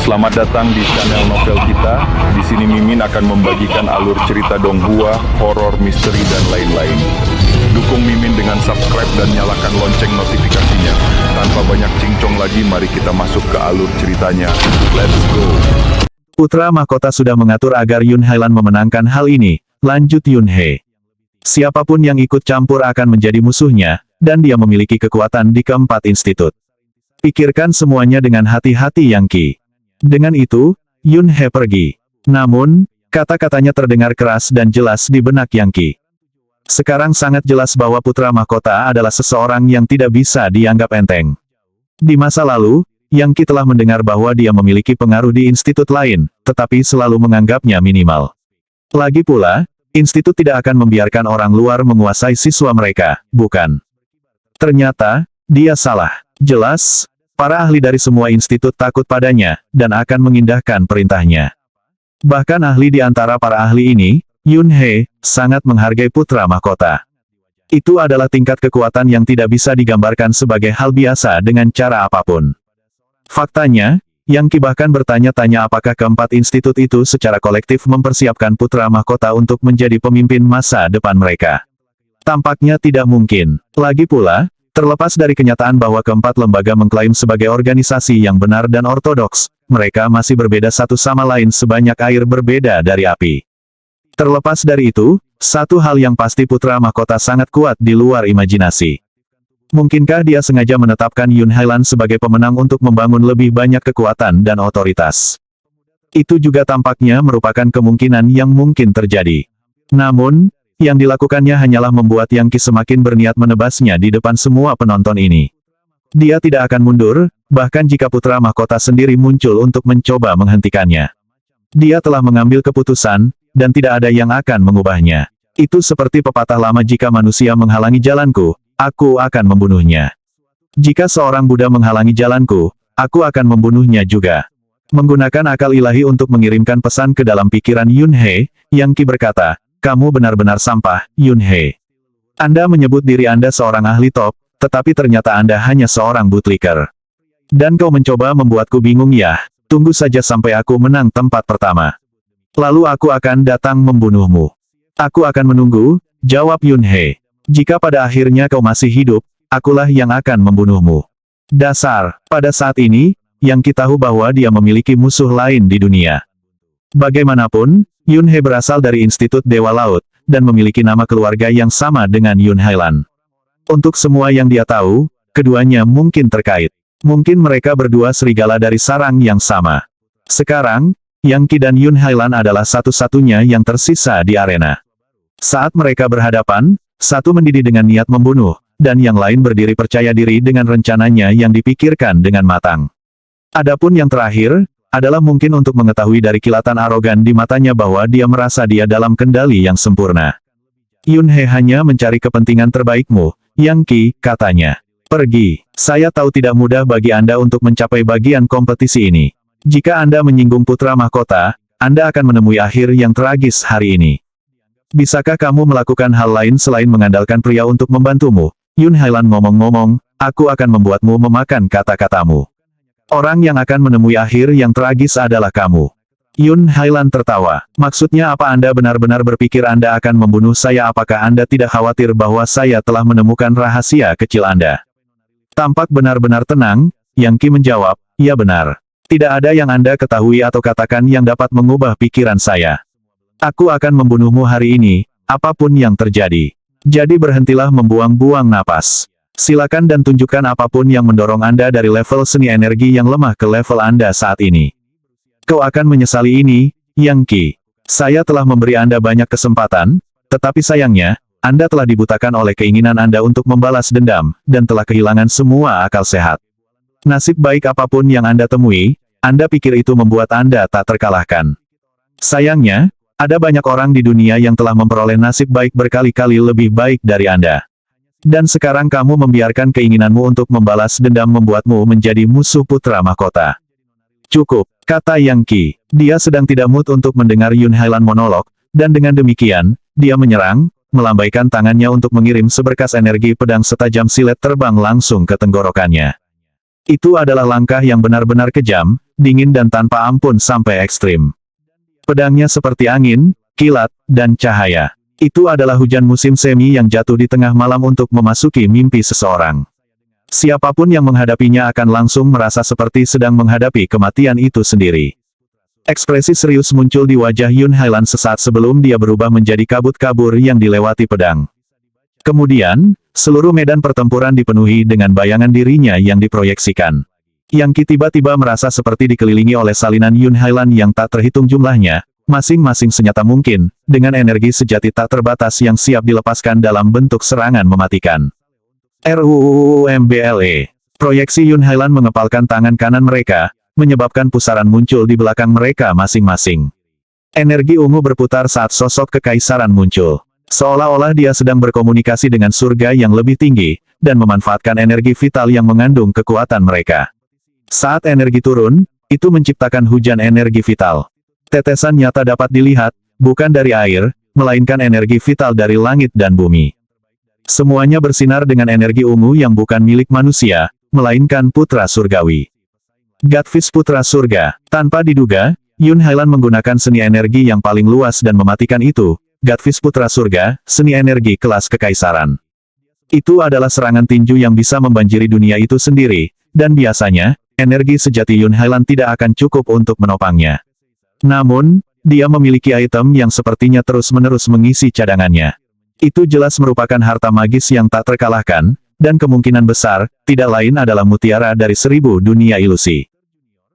Selamat datang di channel novel kita. Di sini Mimin akan membagikan alur cerita donghua, horor, misteri, dan lain-lain. Dukung Mimin dengan subscribe dan nyalakan lonceng notifikasinya. Tanpa banyak cincong lagi, mari kita masuk ke alur ceritanya. Let's go! Putra mahkota sudah mengatur agar Yun Hailan memenangkan hal ini, lanjut Yun He. Siapapun yang ikut campur akan menjadi musuhnya, dan dia memiliki kekuatan di keempat institut. Pikirkan semuanya dengan hati-hati Yang Qi. Dengan itu, Yun He pergi. Namun, kata-katanya terdengar keras dan jelas di benak Yang Qi. Sekarang sangat jelas bahwa putra mahkota adalah seseorang yang tidak bisa dianggap enteng. Di masa lalu, Yang Qi telah mendengar bahwa dia memiliki pengaruh di institut lain, tetapi selalu menganggapnya minimal. Lagi pula, institut tidak akan membiarkan orang luar menguasai siswa mereka, bukan? Ternyata, dia salah. Jelas, para ahli dari semua institut takut padanya, dan akan mengindahkan perintahnya. Bahkan ahli di antara para ahli ini, Yun He, sangat menghargai putra mahkota. Itu adalah tingkat kekuatan yang tidak bisa digambarkan sebagai hal biasa dengan cara apapun. Faktanya, Yang Qi bahkan bertanya-tanya apakah keempat institut itu secara kolektif mempersiapkan putra mahkota untuk menjadi pemimpin masa depan mereka. Tampaknya tidak mungkin. Lagi pula, terlepas dari kenyataan bahwa keempat lembaga mengklaim sebagai organisasi yang benar dan ortodoks, mereka masih berbeda satu sama lain sebanyak air berbeda dari api. Terlepas dari itu, satu hal yang pasti putra mahkota sangat kuat di luar imajinasi. Mungkinkah dia sengaja menetapkan Yun Hailan sebagai pemenang untuk membangun lebih banyak kekuatan dan otoritas? Itu juga tampaknya merupakan kemungkinan yang mungkin terjadi. Namun, yang dilakukannya hanyalah membuat Yang Qi semakin berniat menebasnya di depan semua penonton ini. Dia tidak akan mundur, bahkan jika putra mahkota sendiri muncul untuk mencoba menghentikannya. Dia telah mengambil keputusan, dan tidak ada yang akan mengubahnya. Itu seperti pepatah lama, jika manusia menghalangi jalanku, aku akan membunuhnya. Jika seorang Buddha menghalangi jalanku, aku akan membunuhnya juga. Menggunakan akal ilahi untuk mengirimkan pesan ke dalam pikiran Yun He, Yang Qi berkata, kamu benar-benar sampah, Yun He. Anda menyebut diri Anda seorang ahli top, tetapi ternyata Anda hanya seorang bootlicker. Dan kau mencoba membuatku bingung ya, tunggu saja sampai aku menang tempat pertama. Lalu aku akan datang membunuhmu. Aku akan menunggu, jawab Yun He. Jika pada akhirnya kau masih hidup, akulah yang akan membunuhmu. Dasar, pada saat ini, Yang Qi tahu bahwa dia memiliki musuh lain di dunia. Bagaimanapun, Yun He berasal dari Institut Dewa Laut, dan memiliki nama keluarga yang sama dengan Yun Hailan. Untuk semua yang dia tahu, keduanya mungkin terkait. Mungkin mereka berdua serigala dari sarang yang sama. Sekarang, Yang Qi dan Yun Hailan adalah satu-satunya yang tersisa di arena. Saat mereka berhadapan, satu mendidih dengan niat membunuh, dan yang lain berdiri percaya diri dengan rencananya yang dipikirkan dengan matang. Adapun yang terakhir, adalah mungkin untuk mengetahui dari kilatan arogan di matanya bahwa dia merasa dia dalam kendali yang sempurna. Yun He hanya mencari kepentingan terbaikmu, Yang Qi, katanya. Pergi. Saya tahu tidak mudah bagi Anda untuk mencapai bagian kompetisi ini. Jika Anda menyinggung putra mahkota, Anda akan menemui akhir yang tragis hari ini. Bisakah kamu melakukan hal lain selain mengandalkan pria untuk membantumu? Yun Hailan ngomong-ngomong, aku akan membuatmu memakan kata-katamu. Orang yang akan menemui akhir yang tragis adalah kamu. Yun Hailan tertawa. Maksudnya apa Anda benar-benar berpikir Anda akan membunuh saya? Apakah Anda tidak khawatir bahwa saya telah menemukan rahasia kecil Anda? Tampak benar-benar tenang, Yang Qi menjawab, ya benar. Tidak ada yang Anda ketahui atau katakan yang dapat mengubah pikiran saya. Aku akan membunuhmu hari ini, apapun yang terjadi. Jadi berhentilah membuang-buang napas. Silakan dan tunjukkan apapun yang mendorong Anda dari level seni energi yang lemah ke level Anda saat ini. Kau akan menyesali ini, Yang Qi. Saya telah memberi Anda banyak kesempatan, tetapi sayangnya, Anda telah dibutakan oleh keinginan Anda untuk membalas dendam, dan telah kehilangan semua akal sehat. Nasib baik apapun yang Anda temui, Anda pikir itu membuat Anda tak terkalahkan. Sayangnya, ada banyak orang di dunia yang telah memperoleh nasib baik berkali-kali lebih baik dari Anda. Dan sekarang kamu membiarkan keinginanmu untuk membalas dendam membuatmu menjadi musuh putra mahkota. Cukup, kata Yang Qi. Dia sedang tidak mood untuk mendengar Yun Hailan monolog, dan dengan demikian, dia menyerang, melambaikan tangannya untuk mengirim seberkas energi pedang setajam silet terbang langsung ke tenggorokannya. Itu adalah langkah yang benar-benar kejam, dingin dan tanpa ampun sampai ekstrim. Pedangnya seperti angin, kilat, dan cahaya. Itu adalah hujan musim semi yang jatuh di tengah malam untuk memasuki mimpi seseorang. Siapapun yang menghadapinya akan langsung merasa seperti sedang menghadapi kematian itu sendiri. Ekspresi serius muncul di wajah Yun Hailan sesaat sebelum dia berubah menjadi kabut-kabur yang dilewati pedang. Kemudian, seluruh medan pertempuran dipenuhi dengan bayangan dirinya yang diproyeksikan. Yang Qi tiba-tiba merasa seperti dikelilingi oleh salinan Yun Hailan yang tak terhitung jumlahnya, masing-masing senjata mungkin, dengan energi sejati tak terbatas yang siap dilepaskan dalam bentuk serangan mematikan. RUUMBLE. Proyeksi Yun Hailan mengepalkan tangan kanan mereka, menyebabkan pusaran muncul di belakang mereka masing-masing. Energi ungu berputar saat sosok kekaisaran muncul. Seolah-olah dia sedang berkomunikasi dengan surga yang lebih tinggi, dan memanfaatkan energi vital yang mengandung kekuatan mereka. Saat energi turun, itu menciptakan hujan energi vital. Tetesan nyata dapat dilihat, bukan dari air, melainkan energi vital dari langit dan bumi. Semuanya bersinar dengan energi ungu yang bukan milik manusia, melainkan putra surgawi. Godfist putra surga. Tanpa diduga, Yun Hailan menggunakan seni energi yang paling luas dan mematikan itu. Godfist putra surga, seni energi kelas kekaisaran. Itu adalah serangan tinju yang bisa membanjiri dunia itu sendiri, dan biasanya, energi sejati Yun Hailan tidak akan cukup untuk menopangnya. Namun, dia memiliki item yang sepertinya terus-menerus mengisi cadangannya. Itu jelas merupakan harta magis yang tak terkalahkan, dan kemungkinan besar, tidak lain adalah mutiara dari 1000 dunia ilusi.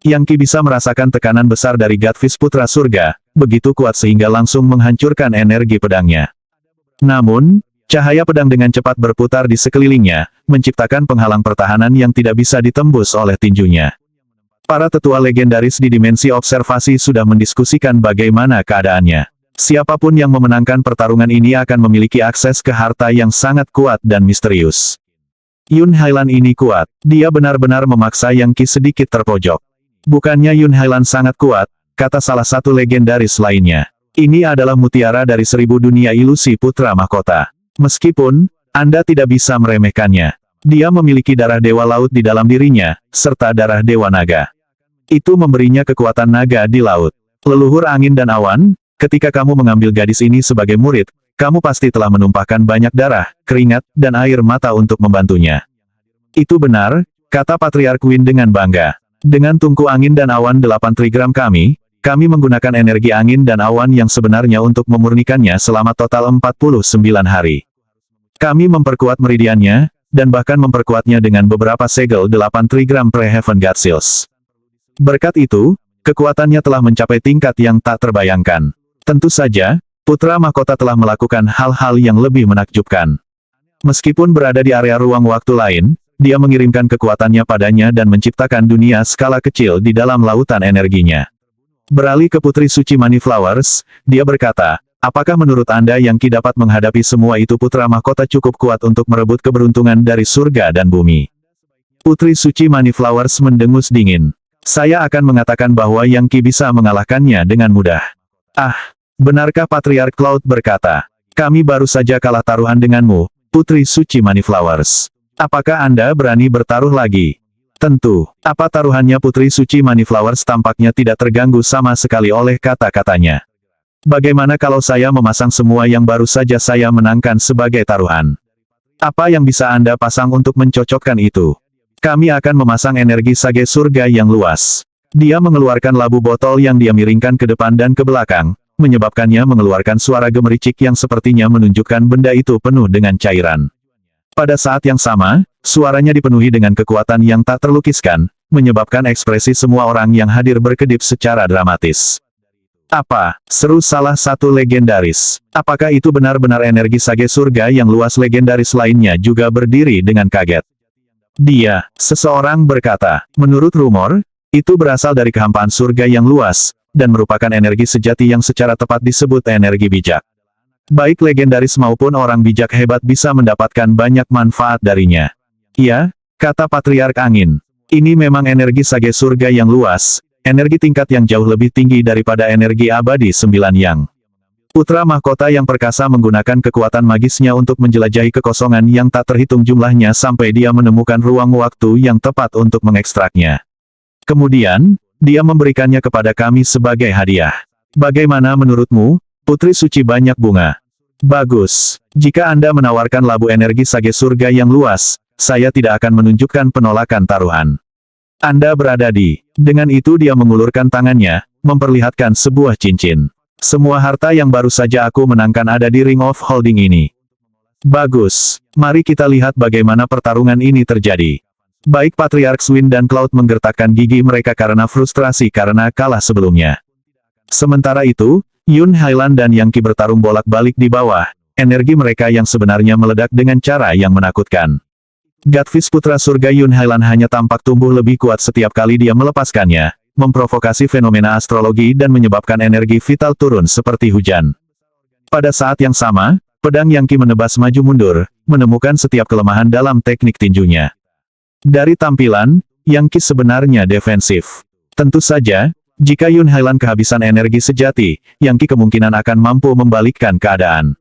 Yang Qi bisa merasakan tekanan besar dari Godfist putra surga, begitu kuat sehingga langsung menghancurkan energi pedangnya. Namun, cahaya pedang dengan cepat berputar di sekelilingnya, menciptakan penghalang pertahanan yang tidak bisa ditembus oleh tinjunya. Para tetua legendaris di dimensi observasi sudah mendiskusikan bagaimana keadaannya. Siapapun yang memenangkan pertarungan ini akan memiliki akses ke harta yang sangat kuat dan misterius. Yun Hailan ini kuat, dia benar-benar memaksa Yang Qi sedikit terpojok. Bukannya Yun Hailan sangat kuat, kata salah satu legendaris lainnya. Ini adalah mutiara dari 1000 dunia ilusi putra mahkota. Meskipun, Anda tidak bisa meremehkannya. Dia memiliki darah dewa laut di dalam dirinya, serta darah dewa naga. Itu memberinya kekuatan naga di laut. Leluhur angin dan awan, ketika kamu mengambil gadis ini sebagai murid, kamu pasti telah menumpahkan banyak darah, keringat, dan air mata untuk membantunya. Itu benar, kata Patriark Qin dengan bangga. Dengan tungku angin dan awan 8 trigram kami menggunakan energi angin dan awan yang sebenarnya untuk memurnikannya selama total 49 hari. Kami memperkuat meridiannya, dan bahkan memperkuatnya dengan beberapa segel 8 trigram pre-Heaven God Seals. Berkat itu, kekuatannya telah mencapai tingkat yang tak terbayangkan. Tentu saja, putra mahkota telah melakukan hal-hal yang lebih menakjubkan. Meskipun berada di area ruang waktu lain, dia mengirimkan kekuatannya padanya dan menciptakan dunia skala kecil di dalam lautan energinya. Beralih ke Putri Suci Money Flowers, dia berkata, apakah menurut Anda Yang Qi dapat menghadapi semua itu? Putra mahkota cukup kuat untuk merebut keberuntungan dari surga dan bumi. Putri Suci Money Flowers mendengus dingin. Saya akan mengatakan bahwa Yang Qi bisa mengalahkannya dengan mudah. Ah, benarkah? Patriark Cloud berkata. Kami baru saja kalah taruhan denganmu, Putri Suci Money Flowers. Apakah Anda berani bertaruh lagi? Tentu. Apa taruhannya? Putri Suci Money Flowers tampaknya tidak terganggu sama sekali oleh kata-katanya. Bagaimana kalau saya memasang semua yang baru saja saya menangkan sebagai taruhan? Apa yang bisa Anda pasang untuk mencocokkan itu? Kami akan memasang energi sage surga yang luas. Dia mengeluarkan labu botol yang dia miringkan ke depan dan ke belakang, menyebabkannya mengeluarkan suara gemericik yang sepertinya menunjukkan benda itu penuh dengan cairan. Pada saat yang sama, suaranya dipenuhi dengan kekuatan yang tak terlukiskan, menyebabkan ekspresi semua orang yang hadir berkedip secara dramatis. Apa? Seru salah satu legendaris. Apakah itu benar-benar energi sage surga yang luas? Legendaris lainnya juga berdiri dengan kaget. Dia, seseorang berkata, menurut rumor, itu berasal dari kehampaan surga yang luas, dan merupakan energi sejati yang secara tepat disebut energi bijak. Baik legendaris maupun orang bijak hebat bisa mendapatkan banyak manfaat darinya. Ya, kata Patriark Angin. Ini memang energi sage surga yang luas, energi tingkat yang jauh lebih tinggi daripada energi abadi 9 yang. Putra mahkota yang perkasa menggunakan kekuatan magisnya untuk menjelajahi kekosongan yang tak terhitung jumlahnya sampai dia menemukan ruang waktu yang tepat untuk mengekstraknya. Kemudian, dia memberikannya kepada kami sebagai hadiah. Bagaimana menurutmu, Putri Suci Banyak Bunga? Bagus. Jika Anda menawarkan labu energi sage surga yang luas, saya tidak akan menunjukkan penolakan taruhan. Anda berada di. Dengan itu dia mengulurkan tangannya, memperlihatkan sebuah cincin. Semua harta yang baru saja aku menangkan ada di Ring of Holding ini. Bagus. Mari kita lihat bagaimana pertarungan ini terjadi. Baik Patriarch Wind dan Cloud menggertakkan gigi mereka karena frustrasi karena kalah sebelumnya. Sementara itu, Yun Hailan dan Yang Qi bertarung bolak-balik di bawah. Energi mereka yang sebenarnya meledak dengan cara yang menakutkan. Godfist Putra Surga Yun Hailan hanya tampak tumbuh lebih kuat setiap kali dia melepaskannya, memprovokasi fenomena astrologi dan menyebabkan energi vital turun seperti hujan. Pada saat yang sama, pedang Yang Qi menebas maju mundur, menemukan setiap kelemahan dalam teknik tinjunya. Dari tampilan, Yang Qi sebenarnya defensif. Tentu saja, jika Yun Hailan kehabisan energi sejati, Yang Qi kemungkinan akan mampu membalikkan keadaan.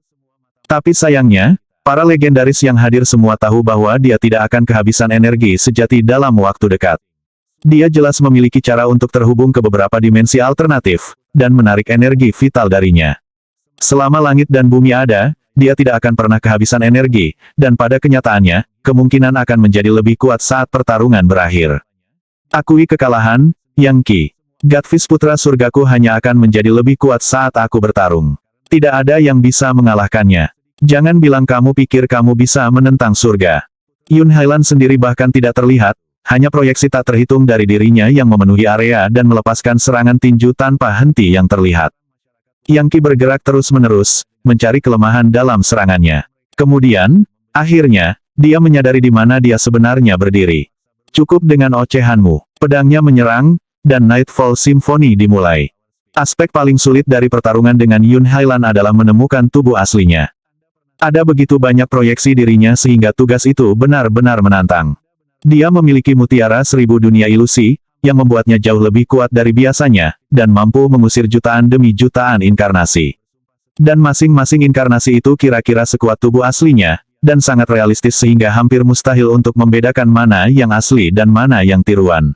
Tapi sayangnya, para legendaris yang hadir semua tahu bahwa dia tidak akan kehabisan energi sejati dalam waktu dekat. Dia jelas memiliki cara untuk terhubung ke beberapa dimensi alternatif, dan menarik energi vital darinya. Selama langit dan bumi ada, dia tidak akan pernah kehabisan energi, dan pada kenyataannya, kemungkinan akan menjadi lebih kuat saat pertarungan berakhir. Akui kekalahan, Yang Qi. Godfist Putra Surgaku hanya akan menjadi lebih kuat saat aku bertarung. Tidak ada yang bisa mengalahkannya. Jangan bilang kamu pikir kamu bisa menentang surga. Yun Hailan sendiri bahkan tidak terlihat, hanya proyeksi tak terhitung dari dirinya yang memenuhi area dan melepaskan serangan tinju tanpa henti yang terlihat. Yang Qi bergerak terus-menerus, mencari kelemahan dalam serangannya. Kemudian, akhirnya, dia menyadari di mana dia sebenarnya berdiri. Cukup dengan ocehanmu. Pedangnya menyerang, dan Nightfall Symphony dimulai. Aspek paling sulit dari pertarungan dengan Yun Hailan adalah menemukan tubuh aslinya. Ada begitu banyak proyeksi dirinya sehingga tugas itu benar-benar menantang. Dia memiliki mutiara 1000 dunia ilusi, yang membuatnya jauh lebih kuat dari biasanya, dan mampu mengusir jutaan demi jutaan inkarnasi. Dan masing-masing inkarnasi itu kira-kira sekuat tubuh aslinya, dan sangat realistis sehingga hampir mustahil untuk membedakan mana yang asli dan mana yang tiruan.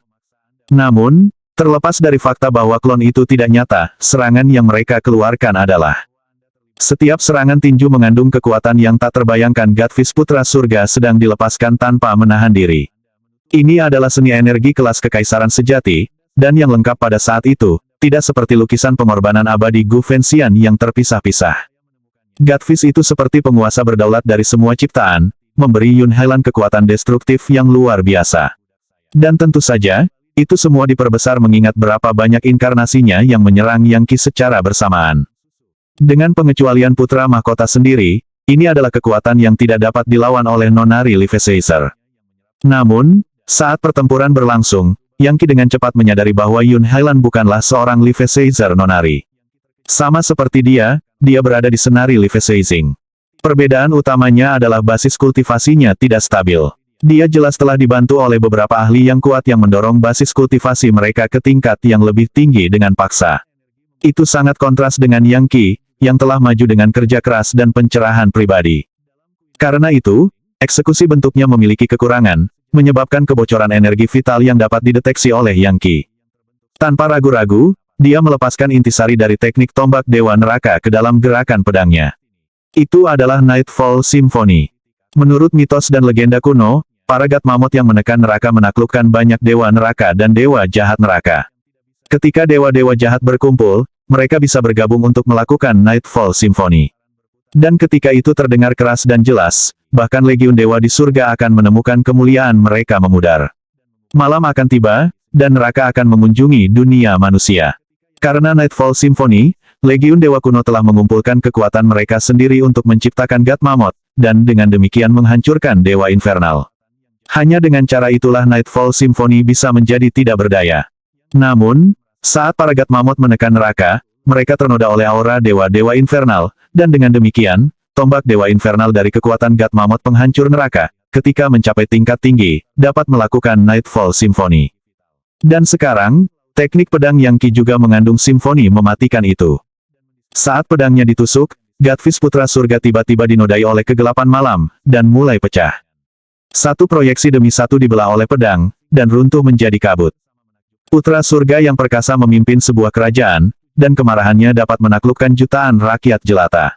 Namun, terlepas dari fakta bahwa klon itu tidak nyata, serangan yang mereka keluarkan adalah setiap serangan tinju mengandung kekuatan yang tak terbayangkan. Godfist Putra Surga sedang dilepaskan tanpa menahan diri. Ini adalah seni energi kelas kekaisaran sejati, dan yang lengkap pada saat itu, tidak seperti lukisan pengorbanan abadi Gu Fenxian yang terpisah-pisah. Godfist itu seperti penguasa berdaulat dari semua ciptaan, memberi Yun Hailan kekuatan destruktif yang luar biasa. Dan tentu saja, itu semua diperbesar mengingat berapa banyak inkarnasinya yang menyerang Yang Qi secara bersamaan. Dengan pengecualian putra mahkota sendiri, ini adalah kekuatan yang tidak dapat dilawan oleh Nonari Liveseyser. Namun, saat pertempuran berlangsung, Yang Qi dengan cepat menyadari bahwa Yun Hailan bukanlah seorang Liveseyser Nonari. Sama seperti dia berada di Senari Liveseizing. Perbedaan utamanya adalah basis kultivasinya tidak stabil. Dia jelas telah dibantu oleh beberapa ahli yang kuat yang mendorong basis kultivasi mereka ke tingkat yang lebih tinggi dengan paksa. Itu sangat kontras dengan Yang Qi, yang telah maju dengan kerja keras dan pencerahan pribadi. Karena itu, eksekusi bentuknya memiliki kekurangan, menyebabkan kebocoran energi vital yang dapat dideteksi oleh Yang Qi. Tanpa ragu-ragu, dia melepaskan intisari dari teknik tombak Dewa Neraka ke dalam gerakan pedangnya. Itu adalah Nightfall Symphony. Menurut mitos dan legenda kuno, para God Mammoth yang menekan neraka menaklukkan banyak dewa neraka dan dewa jahat neraka. Ketika dewa-dewa jahat berkumpul, mereka bisa bergabung untuk melakukan Nightfall Symphony. Dan ketika itu terdengar keras dan jelas, bahkan legiun dewa di surga akan menemukan kemuliaan mereka memudar. Malam akan tiba, dan neraka akan mengunjungi dunia manusia. Karena Nightfall Symphony, legiun dewa kuno telah mengumpulkan kekuatan mereka sendiri untuk menciptakan God Mammoth, dan dengan demikian menghancurkan dewa infernal. Hanya dengan cara itulah Nightfall Symphony bisa menjadi tidak berdaya. Namun, saat para God Mammoth menekan neraka, mereka ternoda oleh aura dewa-dewa infernal, dan dengan demikian, tombak dewa infernal dari kekuatan God Mammoth penghancur neraka, ketika mencapai tingkat tinggi, dapat melakukan Nightfall Symphony. Dan sekarang, teknik pedang Yang Qi juga mengandung simfoni mematikan itu. Saat pedangnya ditusuk, Godfist Putra Surga tiba-tiba dinodai oleh kegelapan malam, dan mulai pecah. Satu proyeksi demi satu dibelah oleh pedang, dan runtuh menjadi kabut. Putra surga yang perkasa memimpin sebuah kerajaan, dan kemarahannya dapat menaklukkan jutaan rakyat jelata.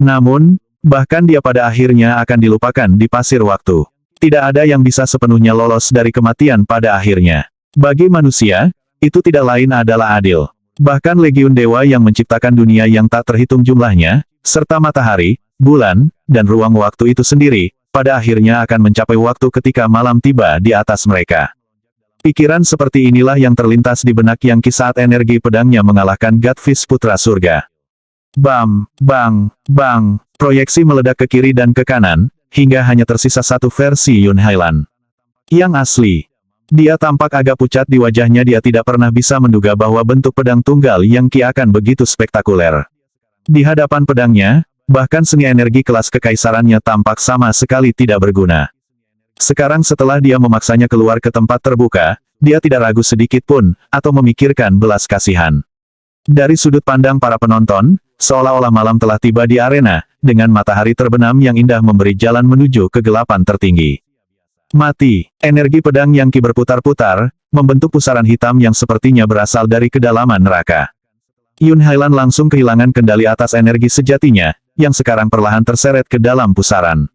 Namun, bahkan dia pada akhirnya akan dilupakan di pasir waktu. Tidak ada yang bisa sepenuhnya lolos dari kematian pada akhirnya. Bagi manusia, itu tidak lain adalah adil. Bahkan legiun dewa yang menciptakan dunia yang tak terhitung jumlahnya, serta matahari, bulan, dan ruang waktu itu sendiri, pada akhirnya akan mencapai waktu ketika malam tiba di atas mereka. Pikiran seperti inilah yang terlintas di benak Yang Qi saat energi pedangnya mengalahkan Godfist putra surga. Bam, bang, bang, proyeksi meledak ke kiri dan ke kanan, hingga hanya tersisa satu versi Yun Hailan. Yang asli. Dia tampak agak pucat di wajahnya, dia tidak pernah bisa menduga bahwa bentuk pedang tunggal Yang Qi akan begitu spektakuler. Di hadapan pedangnya, bahkan seni energi kelas kekaisarannya tampak sama sekali tidak berguna. Sekarang setelah dia memaksanya keluar ke tempat terbuka, dia tidak ragu sedikit pun, atau memikirkan belas kasihan. Dari sudut pandang para penonton, seolah-olah malam telah tiba di arena, dengan matahari terbenam yang indah memberi jalan menuju kegelapan tertinggi. Mati, energi pedang Yang Qi berputar-putar, membentuk pusaran hitam yang sepertinya berasal dari kedalaman neraka. Yun Hailan langsung kehilangan kendali atas energi sejatinya, yang sekarang perlahan terseret ke dalam pusaran.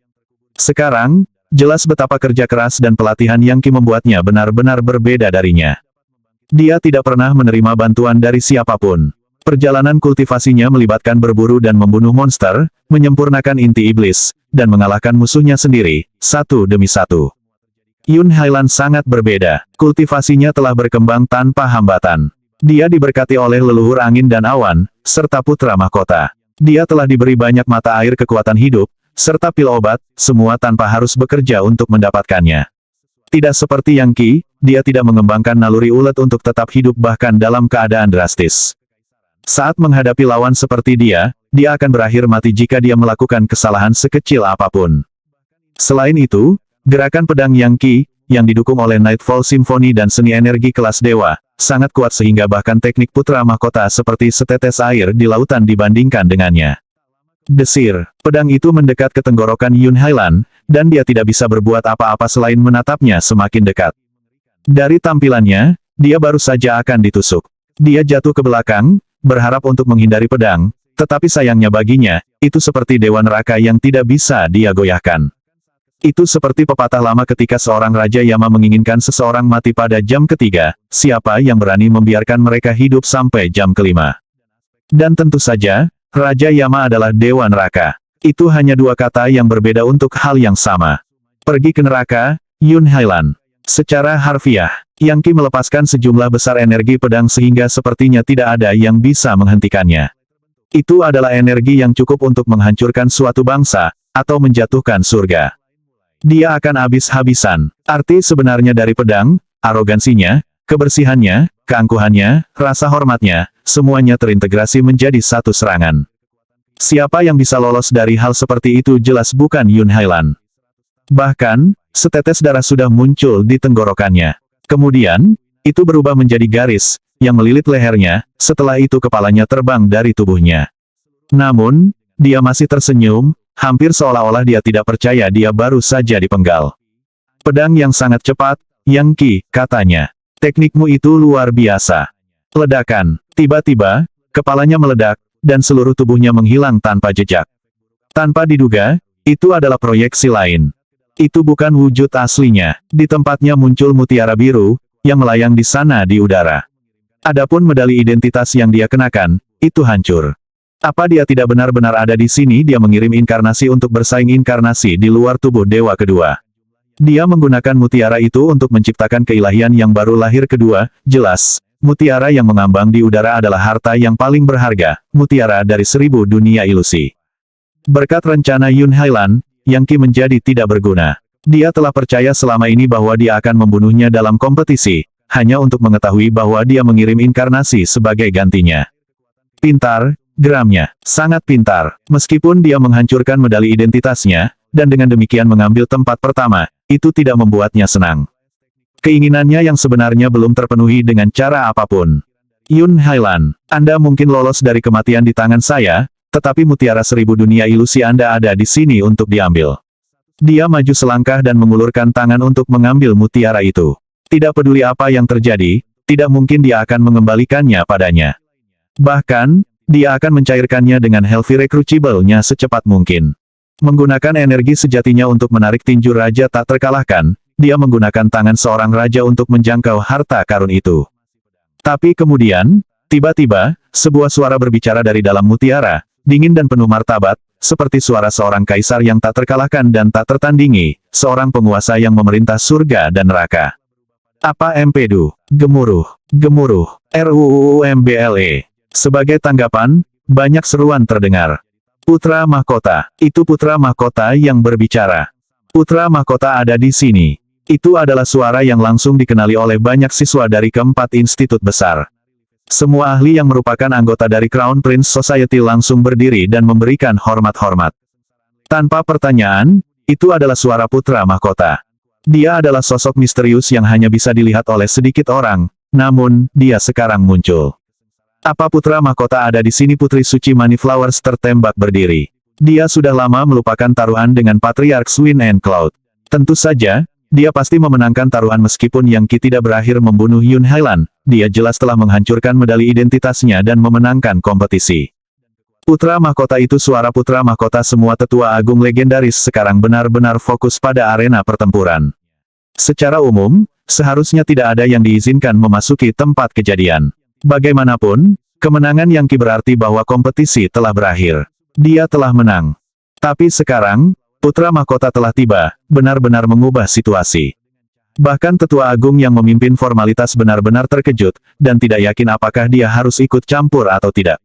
Sekarang, jelas betapa kerja keras dan pelatihan Yang Qi membuatnya benar-benar berbeda darinya. Dia tidak pernah menerima bantuan dari siapapun. Perjalanan kultivasinya melibatkan berburu dan membunuh monster, menyempurnakan inti iblis, dan mengalahkan musuhnya sendiri, satu demi satu. Yun Hailan sangat berbeda. Kultivasinya telah berkembang tanpa hambatan. Dia diberkati oleh leluhur angin dan awan, serta putra mahkota. Dia telah diberi banyak mata air kekuatan hidup, serta pil obat, semua tanpa harus bekerja untuk mendapatkannya. Tidak seperti Yang Qi, dia tidak mengembangkan naluri ulet untuk tetap hidup bahkan dalam keadaan drastis. Saat menghadapi lawan seperti dia akan berakhir mati jika dia melakukan kesalahan sekecil apapun. Selain itu, gerakan pedang Yang Qi, yang didukung oleh Nightfall Symphony dan seni energi kelas dewa, sangat kuat sehingga bahkan teknik putra mahkota seperti setetes air di lautan dibandingkan dengannya. Desir, pedang itu mendekat ke tenggorokan Yun Hailan, dan dia tidak bisa berbuat apa-apa selain menatapnya semakin dekat. Dari tampilannya, dia baru saja akan ditusuk. Dia jatuh ke belakang, berharap untuk menghindari pedang, tetapi sayangnya baginya, itu seperti dewa neraka yang tidak bisa dia goyahkan. Itu seperti pepatah lama ketika seorang Raja Yama menginginkan seseorang mati pada jam ketiga, siapa yang berani membiarkan mereka hidup sampai jam kelima. Dan tentu saja, Raja Yama adalah dewa neraka. Itu hanya dua kata yang berbeda untuk hal yang sama. Pergi ke neraka, Yun Hailan. Secara harfiah, Yang Qi melepaskan sejumlah besar energi pedang sehingga sepertinya tidak ada yang bisa menghentikannya. Itu adalah energi yang cukup untuk menghancurkan suatu bangsa, atau menjatuhkan surga. Dia akan habis-habisan. Arti sebenarnya dari pedang, arogansinya, kebersihannya, keangkuhannya, rasa hormatnya, semuanya terintegrasi menjadi satu serangan. Siapa yang bisa lolos dari hal seperti itu jelas bukan Yun Hailan. Bahkan, setetes darah sudah muncul di tenggorokannya. Kemudian, itu berubah menjadi garis, yang melilit lehernya, setelah itu kepalanya terbang dari tubuhnya. Namun, dia masih tersenyum, hampir seolah-olah dia tidak percaya dia baru saja dipenggal. Pedang yang sangat cepat, Yang Qi, katanya. Teknikmu itu luar biasa. Ledakan. Tiba-tiba, kepalanya meledak, dan seluruh tubuhnya menghilang tanpa jejak. Tanpa diduga, itu adalah proyeksi lain. Itu bukan wujud aslinya. Di tempatnya muncul mutiara biru, yang melayang di sana di udara. Adapun medali identitas yang dia kenakan, itu hancur. Apa dia tidak benar-benar ada di sini? Dia mengirim inkarnasi untuk bersaing inkarnasi di luar tubuh dewa kedua. Dia menggunakan mutiara itu untuk menciptakan keilahian yang baru lahir kedua, jelas. Mutiara yang mengambang di udara adalah harta yang paling berharga, mutiara dari 1000 dunia ilusi. Berkat rencana Yun Hailan, Yang Qi menjadi tidak berguna. Dia telah percaya selama ini bahwa dia akan membunuhnya dalam kompetisi, hanya untuk mengetahui bahwa dia mengirim inkarnasi sebagai gantinya. Pintar, geramnya, sangat pintar. Meskipun dia menghancurkan medali identitasnya, dan dengan demikian mengambil tempat pertama, itu tidak membuatnya senang. Keinginannya yang sebenarnya belum terpenuhi dengan cara apapun. Yun Hailan, Anda mungkin lolos dari kematian di tangan saya, tetapi mutiara 1000 dunia ilusi Anda ada di sini untuk diambil. Dia maju selangkah dan mengulurkan tangan untuk mengambil mutiara itu. Tidak peduli apa yang terjadi, tidak mungkin dia akan mengembalikannya padanya. Bahkan, dia akan mencairkannya dengan Healthy Recruitable-nya secepat mungkin. Menggunakan energi sejatinya untuk menarik tinju raja tak terkalahkan, dia menggunakan tangan seorang raja untuk menjangkau harta karun itu. Tapi kemudian, tiba-tiba, sebuah suara berbicara dari dalam mutiara, dingin dan penuh martabat, seperti suara seorang kaisar yang tak terkalahkan dan tak tertandingi, seorang penguasa yang memerintah surga dan neraka. Apa empedu? Gemuruh, gemuruh, RUUMBLE. Sebagai tanggapan, banyak seruan terdengar. Putra Mahkota, itu Putra Mahkota yang berbicara. Putra Mahkota ada di sini. Itu adalah suara yang langsung dikenali oleh banyak siswa dari keempat institut besar. Semua ahli yang merupakan anggota dari Crown Prince Society langsung berdiri dan memberikan hormat-hormat. Tanpa pertanyaan, itu adalah suara Putra Mahkota. Dia adalah sosok misterius yang hanya bisa dilihat oleh sedikit orang, namun, dia sekarang muncul. Apa Putra Mahkota ada di sini? Putri Suci Moneyflowers tertembak berdiri. Dia sudah lama melupakan taruhan dengan Patriarchs Wind and Cloud. Tentu saja, dia pasti memenangkan taruhan meskipun Yang Qi tidak berakhir membunuh Yun Hailan, dia jelas telah menghancurkan medali identitasnya dan memenangkan kompetisi. Putra Mahkota itu suara Putra Mahkota semua tetua agung legendaris sekarang benar-benar fokus pada arena pertempuran. Secara umum, seharusnya tidak ada yang diizinkan memasuki tempat kejadian. Bagaimanapun, kemenangan Yang Qi berarti bahwa kompetisi telah berakhir. Dia telah menang. Tapi sekarang, Putra Mahkota telah tiba, benar-benar mengubah situasi. Bahkan tetua agung yang memimpin formalitas benar-benar terkejut, dan tidak yakin apakah dia harus ikut campur atau tidak.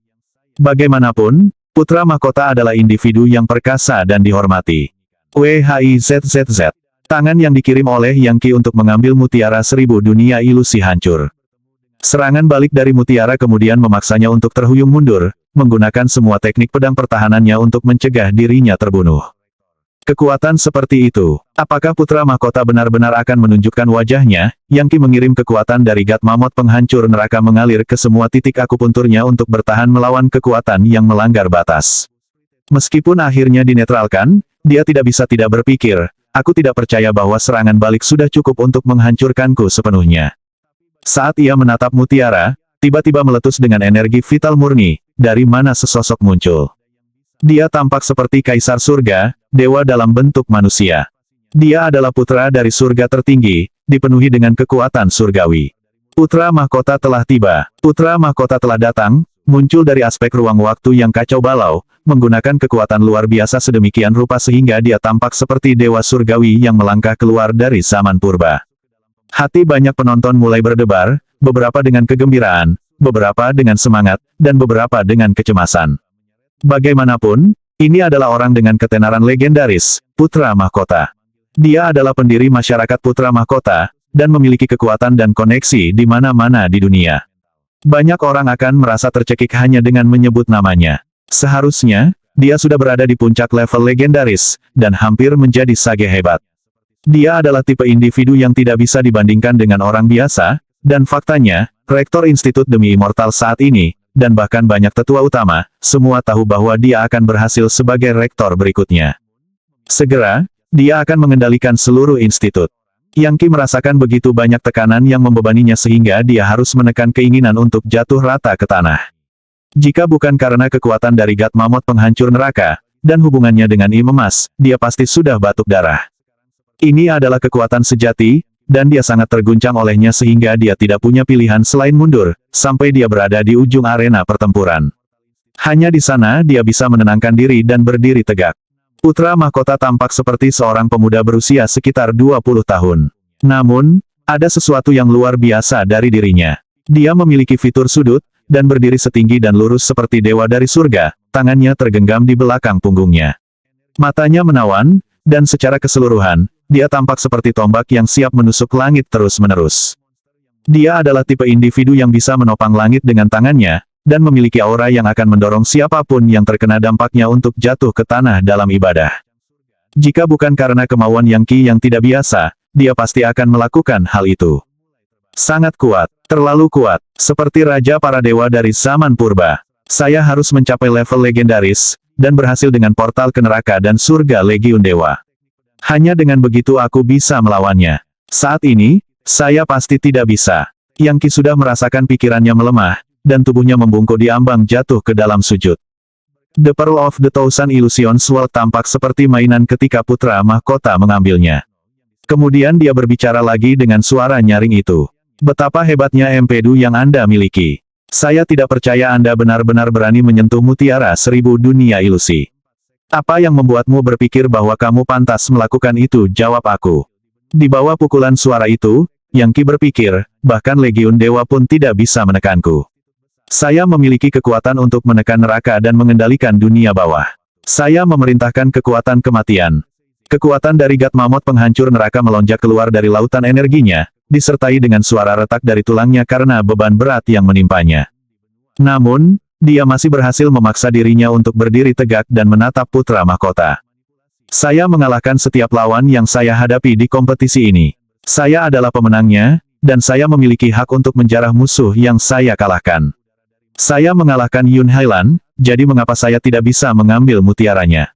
Bagaimanapun, Putra Mahkota adalah individu yang perkasa dan dihormati. WHIZZZ. Tangan yang dikirim oleh Yang Qi untuk mengambil mutiara 1000 dunia ilusi hancur. Serangan balik dari mutiara kemudian memaksanya untuk terhuyung mundur, menggunakan semua teknik pedang pertahanannya untuk mencegah dirinya terbunuh. Kekuatan seperti itu, apakah Putra Mahkota benar-benar akan menunjukkan wajahnya? Yang Qi mengirim kekuatan dari God Mammoth penghancur neraka mengalir ke semua titik akupunturnya untuk bertahan melawan kekuatan yang melanggar batas. Meskipun akhirnya dinetralkan, dia tidak bisa tidak berpikir, aku tidak percaya bahwa serangan balik sudah cukup untuk menghancurkanku sepenuhnya. Saat ia menatap mutiara, tiba-tiba meletus dengan energi vital murni, dari mana sesosok muncul. Dia tampak seperti kaisar surga, dewa dalam bentuk manusia. Dia adalah putra dari surga tertinggi, dipenuhi dengan kekuatan surgawi. Putra Mahkota telah tiba. Putra Mahkota telah datang, muncul dari aspek ruang waktu yang kacau balau, menggunakan kekuatan luar biasa sedemikian rupa sehingga dia tampak seperti dewa surgawi yang melangkah keluar dari zaman purba. Hati banyak penonton mulai berdebar, beberapa dengan kegembiraan, beberapa dengan semangat, dan beberapa dengan kecemasan. Bagaimanapun, ini adalah orang dengan ketenaran legendaris, Putra Mahkota. Dia adalah pendiri masyarakat Putra Mahkota, dan memiliki kekuatan dan koneksi di mana-mana di dunia. Banyak orang akan merasa tercekik hanya dengan menyebut namanya. Seharusnya, dia sudah berada di puncak level legendaris, dan hampir menjadi sage hebat. Dia adalah tipe individu yang tidak bisa dibandingkan dengan orang biasa, dan faktanya, Rektor Institut Demi Immortal saat ini, dan bahkan banyak tetua utama, semua tahu bahwa dia akan berhasil sebagai rektor berikutnya. Segera, dia akan mengendalikan seluruh institut. Yang Qi merasakan begitu banyak tekanan yang membebaninya sehingga dia harus menekan keinginan untuk jatuh rata ke tanah. Jika bukan karena kekuatan dari God Mammoth penghancur neraka, dan hubungannya dengan Im Emas, dia pasti sudah batuk darah. Ini adalah kekuatan sejati, dan dia sangat terguncang olehnya sehingga dia tidak punya pilihan selain mundur, sampai dia berada di ujung arena pertempuran. Hanya di sana dia bisa menenangkan diri dan berdiri tegak. Putra Mahkota tampak seperti seorang pemuda berusia sekitar 20 tahun. Namun, ada sesuatu yang luar biasa dari dirinya. Dia memiliki fitur sudut, dan berdiri setinggi dan lurus seperti dewa dari surga, tangannya tergenggam di belakang punggungnya. Matanya menawan, dan secara keseluruhan, dia tampak seperti tombak yang siap menusuk langit terus-menerus. Dia adalah tipe individu yang bisa menopang langit dengan tangannya, dan memiliki aura yang akan mendorong siapapun yang terkena dampaknya untuk jatuh ke tanah dalam ibadah. Jika bukan karena kemauan Yang Qi yang tidak biasa, dia pasti akan melakukan hal itu. Sangat kuat, terlalu kuat, seperti raja para dewa dari zaman purba. Saya harus mencapai level legendaris, dan berhasil dengan portal ke neraka dan surga Legiun Dewa. Hanya dengan begitu aku bisa melawannya. Saat ini, saya pasti tidak bisa. Yang Qi sudah merasakan pikirannya melemah, dan tubuhnya membungkuk di ambang jatuh ke dalam sujud. The Pearl of the Thousand Illusions World tampak seperti mainan ketika putra mahkota mengambilnya. Kemudian dia berbicara lagi dengan suara nyaring itu. Betapa hebatnya empedu yang Anda miliki. Saya tidak percaya Anda benar-benar berani menyentuh mutiara 1000 dunia ilusi. Apa yang membuatmu berpikir bahwa kamu pantas melakukan itu? Jawab aku. Di bawah pukulan suara itu, Yang Qi berpikir, bahkan Legiun Dewa pun tidak bisa menekanku. Saya memiliki kekuatan untuk menekan neraka dan mengendalikan dunia bawah. Saya memerintahkan kekuatan kematian. Kekuatan dari God Mammoth penghancur neraka melonjak keluar dari lautan energinya, disertai dengan suara retak dari tulangnya karena beban berat yang menimpanya. Namun, dia masih berhasil memaksa dirinya untuk berdiri tegak dan menatap putra mahkota. Saya mengalahkan setiap lawan yang saya hadapi di kompetisi ini. Saya adalah pemenangnya, dan saya memiliki hak untuk menjarah musuh yang saya kalahkan. Saya mengalahkan Yun Hailan, jadi mengapa saya tidak bisa mengambil mutiaranya?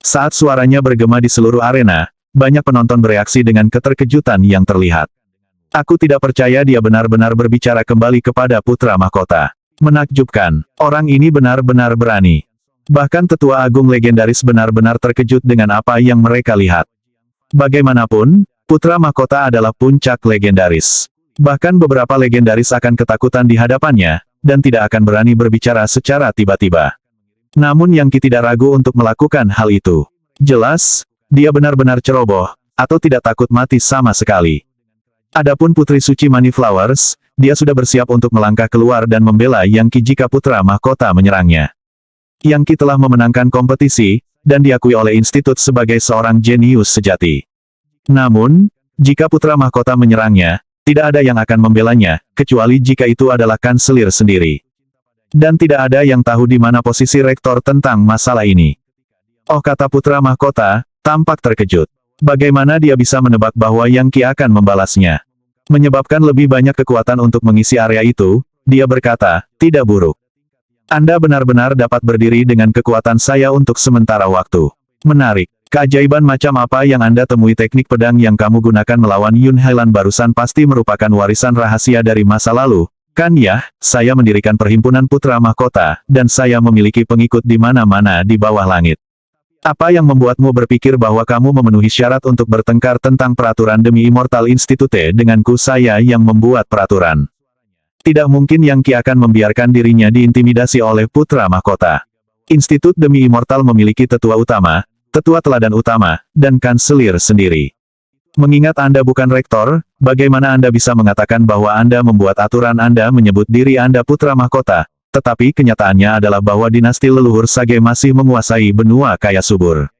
Saat suaranya bergema di seluruh arena, banyak penonton bereaksi dengan keterkejutan yang terlihat. Aku tidak percaya dia benar-benar berbicara kembali kepada putra mahkota. Menakjubkan, orang ini benar-benar berani. Bahkan tetua agung legendaris benar-benar terkejut dengan apa yang mereka lihat. Bagaimanapun, putra mahkota adalah puncak legendaris. Bahkan beberapa legendaris akan ketakutan di hadapannya, dan tidak akan berani berbicara secara tiba-tiba. Namun Yang Qi tidak ragu untuk melakukan hal itu. Jelas, dia benar-benar ceroboh, atau tidak takut mati sama sekali. Adapun Putri Suci Money Flowers, dia sudah bersiap untuk melangkah keluar dan membela Yang Qi jika putra mahkota menyerangnya. Yang Qi telah memenangkan kompetisi, dan diakui oleh institut sebagai seorang jenius sejati. Namun, jika putra mahkota menyerangnya, tidak ada yang akan membelanya, kecuali jika itu adalah kanselir sendiri. Dan tidak ada yang tahu di mana posisi rektor tentang masalah ini. Oh, kata putra mahkota, tampak terkejut. Bagaimana dia bisa menebak bahwa Yang Qi akan membalasnya? Menyebabkan lebih banyak kekuatan untuk mengisi area itu, dia berkata, tidak buruk. Anda benar-benar dapat berdiri dengan kekuatan saya untuk sementara waktu. Menarik. Keajaiban macam apa yang Anda temui? Teknik pedang yang kamu gunakan melawan Yun Hailan barusan pasti merupakan warisan rahasia dari masa lalu, kan ya? Saya mendirikan perhimpunan putra mahkota, dan saya memiliki pengikut di mana-mana di bawah langit. Apa yang membuatmu berpikir bahwa kamu memenuhi syarat untuk bertengkar tentang peraturan demi Immortal Institute denganku? Saya yang membuat peraturan. Tidak mungkin Yang Qi akan membiarkan dirinya diintimidasi oleh putra mahkota. Institut demi Immortal memiliki tetua utama, tetua teladan utama, dan kanselir sendiri. Mengingat Anda bukan rektor, bagaimana Anda bisa mengatakan bahwa Anda membuat aturan? Anda menyebut diri Anda putra mahkota, tetapi kenyataannya adalah bahwa dinasti leluhur Sage masih menguasai benua kaya subur.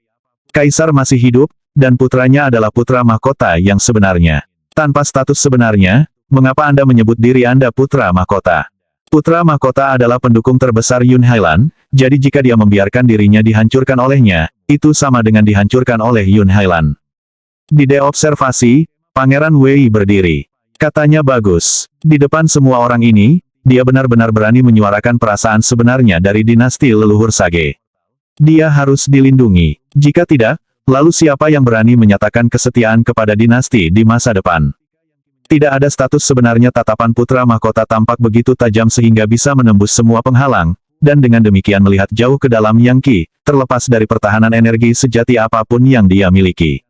Kaisar masih hidup, dan putranya adalah putra mahkota yang sebenarnya. Tanpa status sebenarnya, mengapa Anda menyebut diri Anda putra mahkota? Putra mahkota adalah pendukung terbesar Yun Hailan, jadi jika dia membiarkan dirinya dihancurkan olehnya, itu sama dengan dihancurkan oleh Yun Hailan. Di deobservasi, Pangeran Wei berdiri. Katanya bagus. Di depan semua orang ini, dia benar-benar berani menyuarakan perasaan sebenarnya dari dinasti leluhur Sage. Dia harus dilindungi. Jika tidak, lalu siapa yang berani menyatakan kesetiaan kepada dinasti di masa depan? Tidak ada status sebenarnya. Tatapan putra mahkota tampak begitu tajam sehingga bisa menembus semua penghalang, dan dengan demikian melihat jauh ke dalam Yang Qi, terlepas dari pertahanan energi sejati apapun yang dia miliki.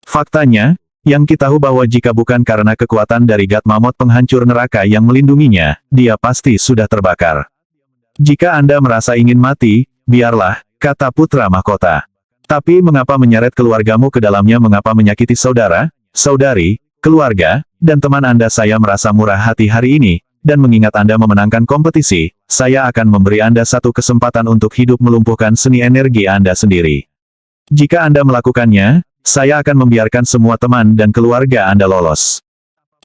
Faktanya, Yang Qi tahu bahwa jika bukan karena kekuatan dari God Mammoth penghancur neraka yang melindunginya, dia pasti sudah terbakar. Jika Anda merasa ingin mati, biarlah, kata putra mahkota. Tapi mengapa menyeret keluargamu ke dalamnya? Mengapa menyakiti saudara, saudari, keluarga, dan teman Anda? Saya merasa murah hati hari ini, dan mengingat Anda memenangkan kompetisi, saya akan memberi Anda satu kesempatan untuk hidup melumpuhkan seni energi Anda sendiri. Jika Anda melakukannya, saya akan membiarkan semua teman dan keluarga Anda lolos.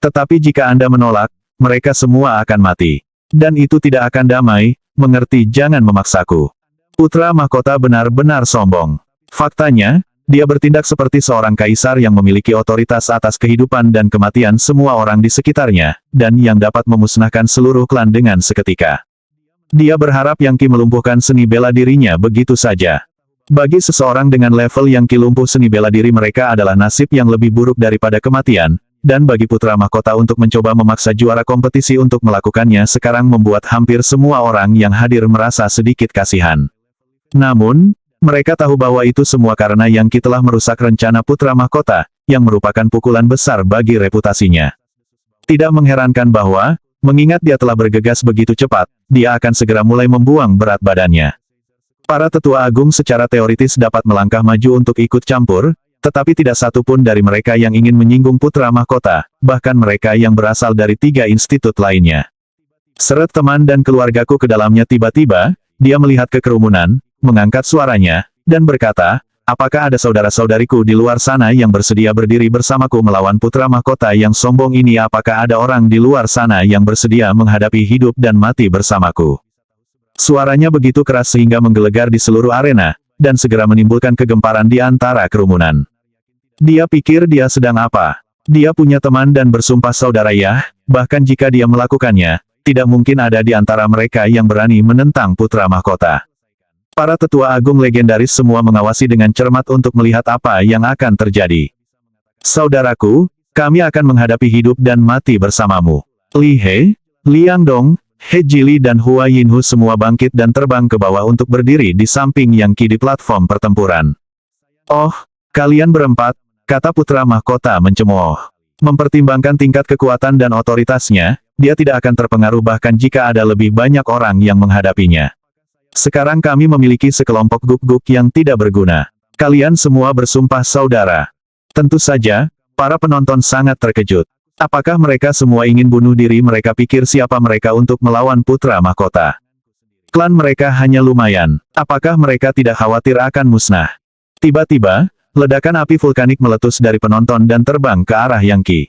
Tetapi jika Anda menolak, mereka semua akan mati. Dan itu tidak akan damai, mengerti? Jangan memaksaku. Putra mahkota benar-benar sombong. Faktanya, dia bertindak seperti seorang kaisar yang memiliki otoritas atas kehidupan dan kematian semua orang di sekitarnya, dan yang dapat memusnahkan seluruh klan dengan seketika. Dia berharap Yang Qi melumpuhkan seni bela dirinya begitu saja. Bagi seseorang dengan level Yang Qi lumpuh seni bela diri mereka adalah nasib yang lebih buruk daripada kematian, dan bagi putra mahkota untuk mencoba memaksa juara kompetisi untuk melakukannya sekarang membuat hampir semua orang yang hadir merasa sedikit kasihan. Namun, mereka tahu bahwa itu semua karena Yang Qi telah merusak rencana putra mahkota, yang merupakan pukulan besar bagi reputasinya. Tidak mengherankan bahwa, mengingat dia telah bergegas begitu cepat, dia akan segera mulai membuang berat badannya. Para tetua agung secara teoritis dapat melangkah maju untuk ikut campur, tetapi tidak satu pun dari mereka yang ingin menyinggung putra mahkota, bahkan mereka yang berasal dari 3 institut lainnya. Seret teman dan keluargaku ke dalamnya tiba-tiba, dia melihat ke kerumunan, mengangkat suaranya, dan berkata, apakah ada saudara-saudariku di luar sana yang bersedia berdiri bersamaku melawan putra mahkota yang sombong ini? Apakah ada orang di luar sana yang bersedia menghadapi hidup dan mati bersamaku? Suaranya begitu keras sehingga menggelegar di seluruh arena, dan segera menimbulkan kegemparan di antara kerumunan. Dia pikir dia sedang apa? Dia punya teman dan bersumpah saudara ya, bahkan jika dia melakukannya, tidak mungkin ada di antara mereka yang berani menentang putra mahkota. Para tetua agung legendaris semua mengawasi dengan cermat untuk melihat apa yang akan terjadi. Saudaraku, kami akan menghadapi hidup dan mati bersamamu. Li He, Liang Dong, He Jili dan Hua Yinhu semua bangkit dan terbang ke bawah untuk berdiri di samping Yang Qi di platform pertempuran. Oh, kalian berempat, kata putra mahkota mencemooh. Mempertimbangkan tingkat kekuatan dan otoritasnya, dia tidak akan terpengaruh bahkan jika ada lebih banyak orang yang menghadapinya. Sekarang kami memiliki sekelompok guk-guk yang tidak berguna. Kalian semua bersumpah saudara. Tentu saja, para penonton sangat terkejut. Apakah mereka semua ingin bunuh diri? Mereka pikir siapa mereka untuk melawan putra mahkota? Klan mereka hanya lumayan. Apakah mereka tidak khawatir akan musnah? Tiba-tiba, ledakan api vulkanik meletus dari penonton dan terbang ke arah Yang Qi.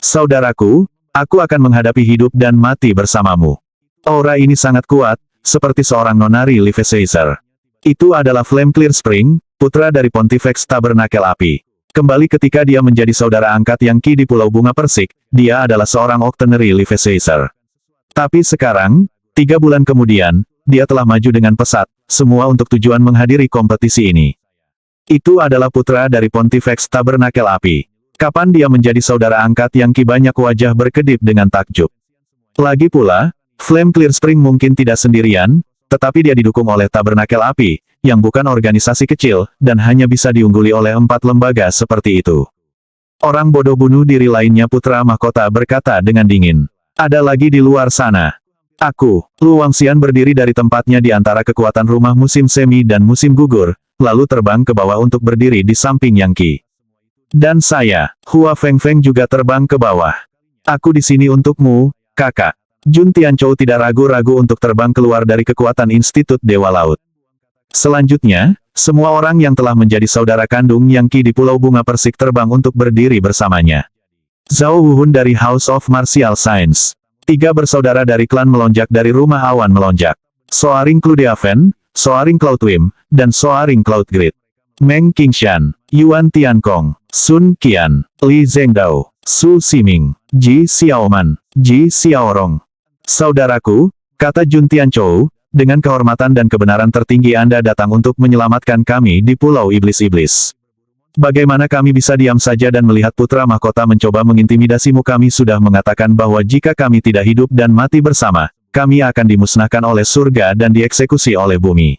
Saudaraku, aku akan menghadapi hidup dan mati bersamamu. Aura ini sangat kuat, seperti seorang nonari Live Caesar. Itu adalah Flame Clear Spring, putra dari Pontifex Tabernakel Api. Kembali ketika dia menjadi saudara angkat Yang Qi di Pulau Bunga Persik, dia adalah seorang Octonary Live Caesar. Tapi sekarang, 3 bulan kemudian, dia telah maju dengan pesat, semua untuk tujuan menghadiri kompetisi ini. Itu adalah putra dari Pontifex Tabernakel Api. Kapan dia menjadi saudara angkat Yang Qi? Banyak wajah berkedip dengan takjub. Lagi pula, Flame Clear Spring mungkin tidak sendirian, tetapi dia didukung oleh Tabernakel Api, yang bukan organisasi kecil, dan hanya bisa diungguli oleh 4 lembaga seperti itu. Orang bodoh bunuh diri lainnya, putra mahkota berkata dengan dingin. Ada lagi di luar sana. Aku, Lu Wangxian berdiri dari tempatnya di antara kekuatan rumah musim semi dan musim gugur, lalu terbang ke bawah untuk berdiri di samping Yang Qi. Dan saya, Hua Fengfeng juga terbang ke bawah. Aku di sini untukmu, kakak. Jun Tianchou tidak ragu-ragu untuk terbang keluar dari kekuatan Institut Dewa Laut. Selanjutnya, semua orang yang telah menjadi saudara kandung Yang Qi di Pulau Bunga Persik terbang untuk berdiri bersamanya. Zhao Wuhun dari House of Martial Science. 3 bersaudara dari klan melonjak dari rumah awan melonjak. Soaring Cludeaven, Soaring Cloudwim, dan Soaring Cloud Grid. Meng Qingshan, Yuan Tiankong, Sun Qian, Li Zhengdao, Su Ximing, Ji Xiaoman, Ji Xiaorong. Saudaraku, kata Jun Tianchou, dengan kehormatan dan kebenaran tertinggi Anda datang untuk menyelamatkan kami di Pulau Iblis-Iblis. Bagaimana kami bisa diam saja dan melihat putra mahkota mencoba mengintimidasimu? Kami sudah mengatakan bahwa jika kami tidak hidup dan mati bersama, kami akan dimusnahkan oleh surga dan dieksekusi oleh bumi.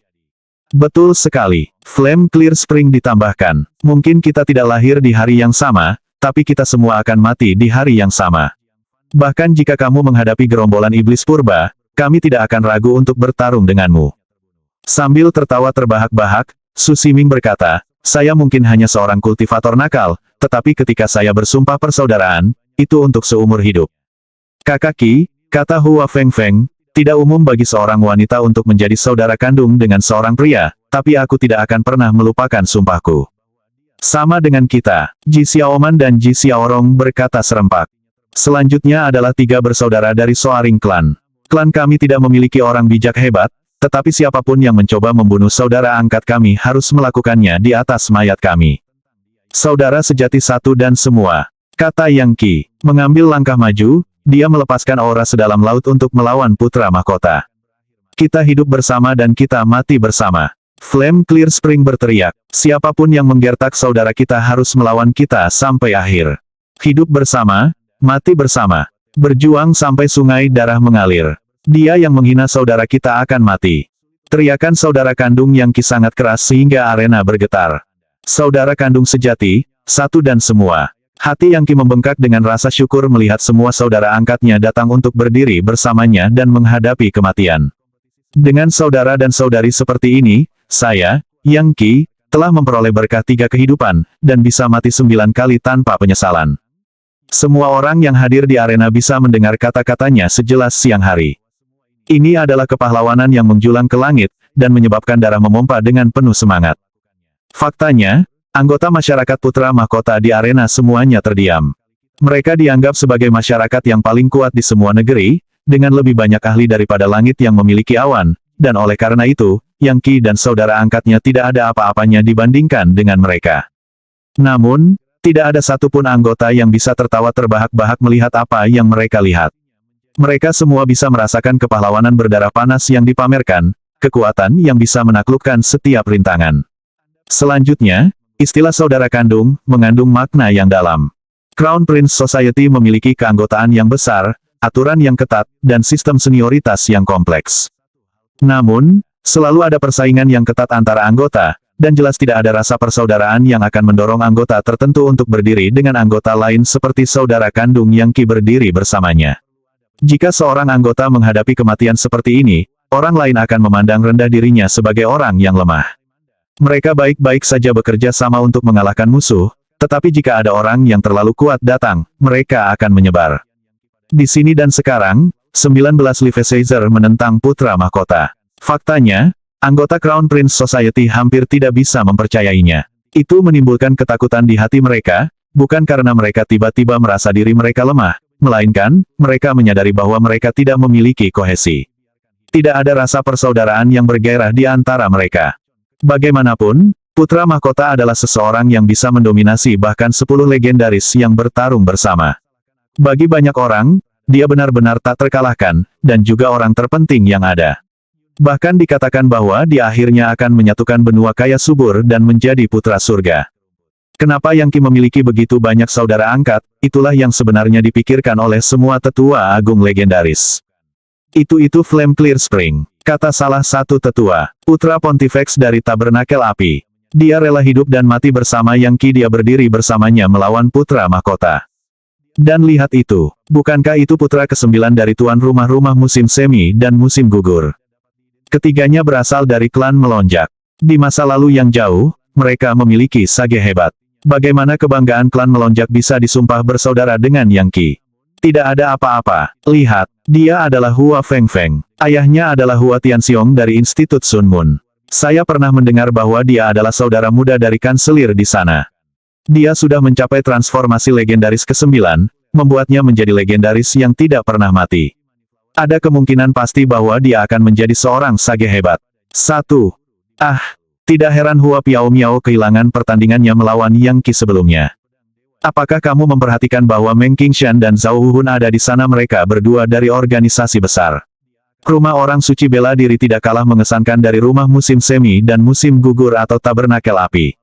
Betul sekali, Flame Clear Spring ditambahkan. Mungkin kita tidak lahir di hari yang sama, tapi kita semua akan mati di hari yang sama. Bahkan jika kamu menghadapi gerombolan iblis purba, kami tidak akan ragu untuk bertarung denganmu. Sambil tertawa terbahak-bahak, Su Ximing berkata, saya mungkin hanya seorang kultivator nakal, tetapi ketika saya bersumpah persaudaraan, itu untuk seumur hidup. Kakak Qi, kata Hua Fengfeng, tidak umum bagi seorang wanita untuk menjadi saudara kandung dengan seorang pria, tapi aku tidak akan pernah melupakan sumpahku. Sama dengan kita, Ji Xiaoman dan Ji Xiaorong berkata serempak. Selanjutnya adalah 3 bersaudara dari Soaring Clan. Klan kami tidak memiliki orang bijak hebat, tetapi siapapun yang mencoba membunuh saudara angkat kami harus melakukannya di atas mayat kami. Saudara sejati satu dan semua, kata Yang Qi. Mengambil langkah maju, dia melepaskan aura sedalam laut untuk melawan putra mahkota. Kita hidup bersama dan kita mati bersama. Flame Clear Spring berteriak, siapapun yang menggertak saudara kita harus melawan kita sampai akhir. Hidup bersama, mati bersama. Berjuang sampai sungai darah mengalir. Dia yang menghina saudara kita akan mati. Teriakan saudara kandung Yang Qi sangat keras sehingga arena bergetar. Saudara kandung sejati, satu dan semua. Hati Yang Qi membengkak dengan rasa syukur melihat semua saudara angkatnya datang untuk berdiri bersamanya dan menghadapi kematian. Dengan saudara dan saudari seperti ini, saya, Yang Qi, telah memperoleh berkah 3 kehidupan, dan bisa mati 9 kali tanpa penyesalan. Semua orang yang hadir di arena bisa mendengar kata-katanya sejelas siang hari. Ini adalah kepahlawanan yang menjulang ke langit, dan menyebabkan darah memompa dengan penuh semangat. Faktanya, anggota masyarakat putra mahkota di arena semuanya terdiam. Mereka dianggap sebagai masyarakat yang paling kuat di semua negeri, dengan lebih banyak ahli daripada langit yang memiliki awan, dan oleh karena itu, Yang Qi dan saudara angkatnya tidak ada apa-apanya dibandingkan dengan mereka. Namun, tidak ada satupun anggota yang bisa tertawa terbahak-bahak melihat apa yang mereka lihat. Mereka semua bisa merasakan kepahlawanan berdarah panas yang dipamerkan, kekuatan yang bisa menaklukkan setiap rintangan. Selanjutnya, istilah saudara kandung, mengandung makna yang dalam. Crown Prince Society memiliki keanggotaan yang besar, aturan yang ketat, dan sistem senioritas yang kompleks. Namun, selalu ada persaingan yang ketat antara anggota, dan jelas tidak ada rasa persaudaraan yang akan mendorong anggota tertentu untuk berdiri dengan anggota lain seperti saudara kandung Yang Qi berdiri bersamanya. Jika seorang anggota menghadapi kematian seperti ini, orang lain akan memandang rendah dirinya sebagai orang yang lemah. Mereka baik-baik saja bekerja sama untuk mengalahkan musuh, tetapi jika ada orang yang terlalu kuat datang, mereka akan menyebar. Di sini dan sekarang, 19 Life Caesar menentang putra mahkota. Faktanya, anggota Crown Prince Society hampir tidak bisa mempercayainya. Itu menimbulkan ketakutan di hati mereka, bukan karena mereka tiba-tiba merasa diri mereka lemah, melainkan, mereka menyadari bahwa mereka tidak memiliki kohesi. Tidak ada rasa persaudaraan yang bergairah di antara mereka. Bagaimanapun, putra mahkota adalah seseorang yang bisa mendominasi bahkan 10 legendaris yang bertarung bersama. Bagi banyak orang, dia benar-benar tak terkalahkan, dan juga orang terpenting yang ada. Bahkan dikatakan bahwa dia akhirnya akan menyatukan benua kaya subur dan menjadi putra surga. Kenapa Yang Qi memiliki begitu banyak saudara angkat, itulah yang sebenarnya dipikirkan oleh semua tetua agung legendaris. Itu Flame Clear Spring, kata salah satu tetua, putra Pontifex dari Tabernakel Api. Dia rela hidup dan mati bersama Yang Qi, dia berdiri bersamanya melawan putra mahkota. Dan lihat itu, bukankah itu putra ke-9 dari tuan rumah-rumah musim semi dan musim gugur? Ketiganya berasal dari klan melonjak. Di masa lalu yang jauh, mereka memiliki sage hebat. Bagaimana kebanggaan klan melonjak bisa disumpah bersaudara dengan Yang Qi? Tidak ada apa-apa. Lihat, dia adalah Hua Fengfeng. Ayahnya adalah Hua Tianxiong dari Institut Sun Moon. Saya pernah mendengar bahwa dia adalah saudara muda dari kanselir di sana. Dia sudah mencapai transformasi legendaris ke-9, membuatnya menjadi legendaris yang tidak pernah mati. Ada kemungkinan pasti bahwa dia akan menjadi seorang sage hebat. 1. Tidak heran Hua Piao Miao kehilangan pertandingannya melawan Yang Qi sebelumnya. Apakah kamu memperhatikan bahwa Meng Qingshan dan Zhao Huhun ada di sana? Mereka berdua dari organisasi besar. Rumah orang suci bela diri tidak kalah mengesankan dari rumah musim semi dan musim gugur atau tabernakel api.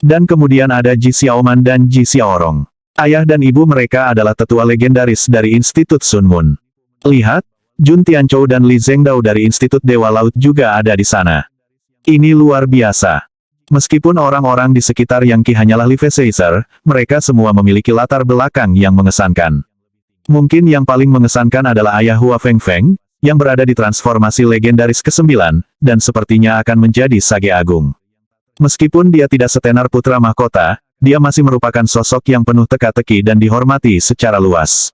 Dan kemudian ada Ji Xiaoman dan Ji Xiaorong. Ayah dan ibu mereka adalah tetua legendaris dari Institut Sun Moon. Lihat, Jun Tianchou dan Li Zhengdao dari Institut Dewa Laut juga ada di sana. Ini luar biasa. Meskipun orang-orang di sekitar Yang Qi hanyalah Life Caesar, mereka semua memiliki latar belakang yang mengesankan. Mungkin yang paling mengesankan adalah ayah Hua Fengfeng, yang berada di transformasi legendaris ke-9, dan sepertinya akan menjadi sage agung. Meskipun dia tidak setenar putra mahkota, dia masih merupakan sosok yang penuh teka-teki dan dihormati secara luas.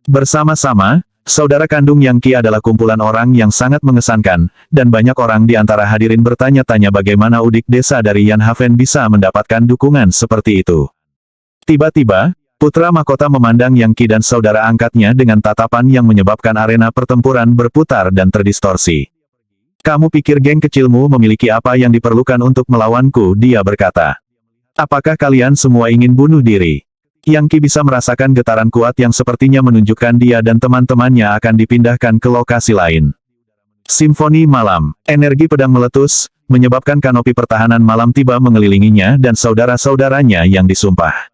Bersama-sama, saudara kandung Yang Qi adalah kumpulan orang yang sangat mengesankan, dan banyak orang di antara hadirin bertanya-tanya bagaimana udik desa dari Yan Haven bisa mendapatkan dukungan seperti itu. Tiba-tiba, putra mahkota memandang Yang Qi dan saudara angkatnya dengan tatapan yang menyebabkan arena pertempuran berputar dan terdistorsi. Kamu pikir geng kecilmu memiliki apa yang diperlukan untuk melawanku? Dia berkata. Apakah kalian semua ingin bunuh diri? Yang Qi bisa merasakan getaran kuat yang sepertinya menunjukkan dia dan teman-temannya akan dipindahkan ke lokasi lain. Simfoni malam, energi pedang meletus, menyebabkan kanopi pertahanan malam tiba mengelilinginya dan saudara-saudaranya yang disumpah.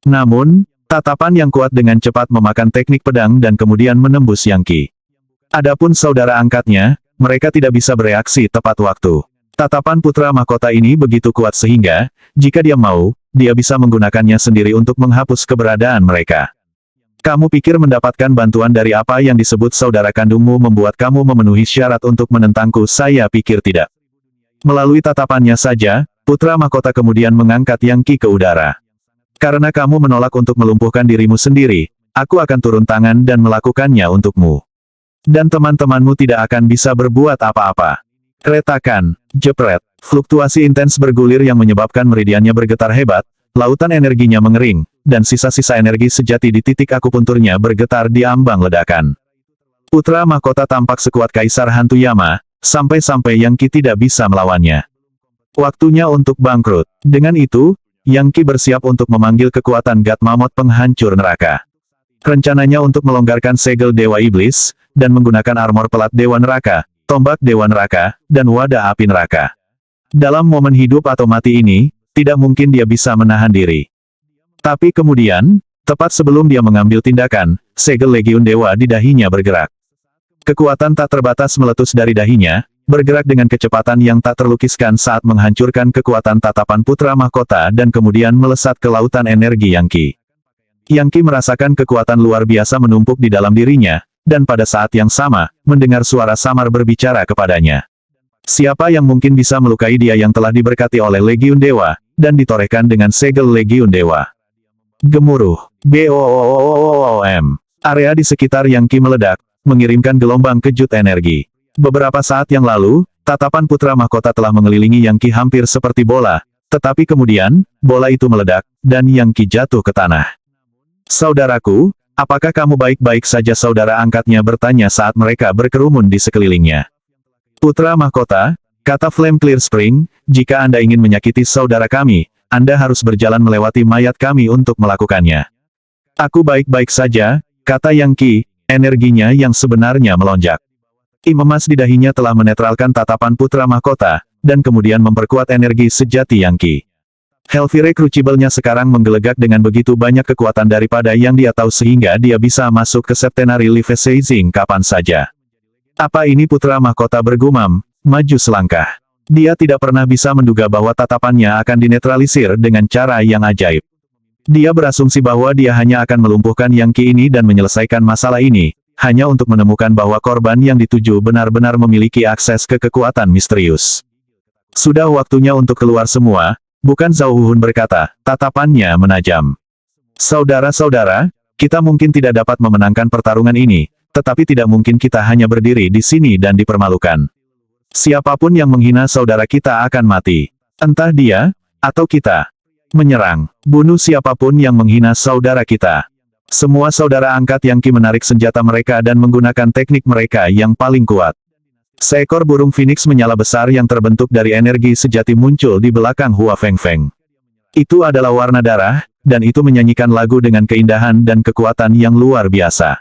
Namun, Tatapan yang kuat dengan cepat memakan teknik pedang dan kemudian menembus Yang Qi. Adapun saudara angkatnya, mereka tidak bisa bereaksi tepat waktu. Tatapan putra mahkota ini begitu kuat sehingga, jika dia mau, dia bisa menggunakannya sendiri untuk menghapus keberadaan mereka. Kamu pikir mendapatkan bantuan dari apa yang disebut saudara kandungmu membuat kamu memenuhi syarat untuk menentangku? Saya pikir tidak. Melalui tatapannya saja, putra mahkota kemudian mengangkat Yang Qi ke udara. Karena kamu menolak untuk melumpuhkan dirimu sendiri, aku akan turun tangan dan melakukannya untukmu. Dan teman-temanmu tidak akan bisa berbuat apa-apa. Retakan, jepret, fluktuasi intens bergulir yang menyebabkan meridiannya bergetar hebat, lautan energinya mengering, dan sisa-sisa energi sejati di titik akupunturnya bergetar di ambang ledakan. Putra mahkota tampak sekuat Kaisar Hantu Yama, sampai-sampai Yang Qi tidak bisa melawannya. Waktunya untuk bangkrut. Dengan itu, Yang Qi bersiap untuk memanggil kekuatan God Mammoth penghancur neraka. Rencananya untuk melonggarkan segel Dewa Iblis, dan menggunakan armor pelat Dewa Neraka, tombak Dewa Neraka, dan wadah api neraka. Dalam momen hidup atau mati ini, tidak mungkin dia bisa menahan diri. Tapi kemudian, tepat sebelum dia mengambil tindakan, segel Legiun Dewa di dahinya bergerak. Kekuatan tak terbatas meletus dari dahinya, bergerak dengan kecepatan yang tak terlukiskan saat menghancurkan kekuatan tatapan putra mahkota dan kemudian melesat ke lautan energi Yang Qi. Yang Qi merasakan kekuatan luar biasa menumpuk di dalam dirinya, dan pada saat yang sama, mendengar suara samar berbicara kepadanya. Siapa yang mungkin bisa melukai dia yang telah diberkati oleh Legiun Dewa, dan ditorehkan dengan segel Legiun Dewa? Gemuruh. BOOM. Area di sekitar Yang Qi meledak, mengirimkan gelombang kejut energi. Beberapa saat yang lalu, tatapan putra mahkota telah mengelilingi Yang Qi hampir seperti bola, tetapi kemudian, bola itu meledak, dan Yang Qi jatuh ke tanah. Saudaraku, apakah kamu baik-baik saja? Saudara angkatnya bertanya saat mereka berkerumun di sekelilingnya. Putra mahkota, kata Flame Clear Spring, jika Anda ingin menyakiti saudara kami, Anda harus berjalan melewati mayat kami untuk melakukannya. Aku baik-baik saja, kata Yang Qi, energinya yang sebenarnya melonjak. Im emas di dahinya telah menetralkan tatapan putra mahkota, dan kemudian memperkuat energi sejati Yang Qi. Hellfire Crucible-nya sekarang menggelegak dengan begitu banyak kekuatan daripada yang dia tahu sehingga dia bisa masuk ke Septenary Leviathan kapan saja. Apa ini? Putra mahkota bergumam, maju selangkah. Dia tidak pernah bisa menduga bahwa tatapannya akan dinetralisir dengan cara yang ajaib. Dia berasumsi bahwa dia hanya akan melumpuhkan Yang Qi ini dan menyelesaikan masalah ini, hanya untuk menemukan bahwa korban yang dituju benar-benar memiliki akses ke kekuatan misterius. Sudah waktunya untuk keluar semua, bukan? Zhao Huhun berkata, tatapannya menajam. Saudara-saudara, kita mungkin tidak dapat memenangkan pertarungan ini, tetapi tidak mungkin kita hanya berdiri di sini dan dipermalukan. Siapapun yang menghina saudara kita akan mati. Entah dia, atau kita. Menyerang, bunuh siapapun yang menghina saudara kita. Semua saudara angkat Yang Qi menarik senjata mereka dan menggunakan teknik mereka yang paling kuat. Seekor burung phoenix menyala besar yang terbentuk dari energi sejati muncul di belakang Hua Fengfeng. Itu adalah warna darah, dan itu menyanyikan lagu dengan keindahan dan kekuatan yang luar biasa.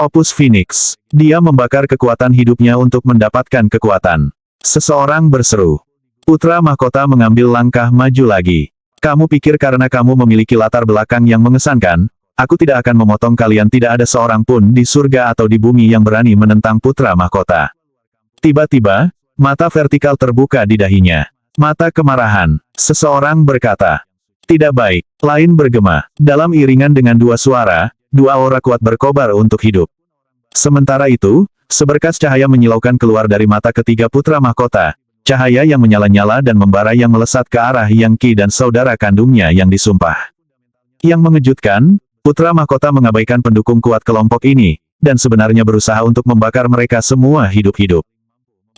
Opus Phoenix. Dia membakar kekuatan hidupnya untuk mendapatkan kekuatan. Seseorang berseru. Putra mahkota mengambil langkah maju lagi. Kamu pikir karena kamu memiliki latar belakang yang mengesankan, aku tidak akan memotong kalian? Tidak ada seorang pun di surga atau di bumi yang berani menentang putra mahkota. Tiba-tiba, mata vertikal terbuka di dahinya. Mata kemarahan. Seseorang berkata. Tidak baik. Lain bergema. Dalam iringan dengan dua suara, dua aura kuat berkobar untuk hidup. Sementara itu, seberkas cahaya menyilaukan keluar dari mata ketiga putra mahkota. Cahaya yang menyala-nyala dan membara yang melesat ke arah Yang Qi dan saudara kandungnya yang disumpah. Yang mengejutkan, putra mahkota mengabaikan pendukung kuat kelompok ini, dan sebenarnya berusaha untuk membakar mereka semua hidup-hidup.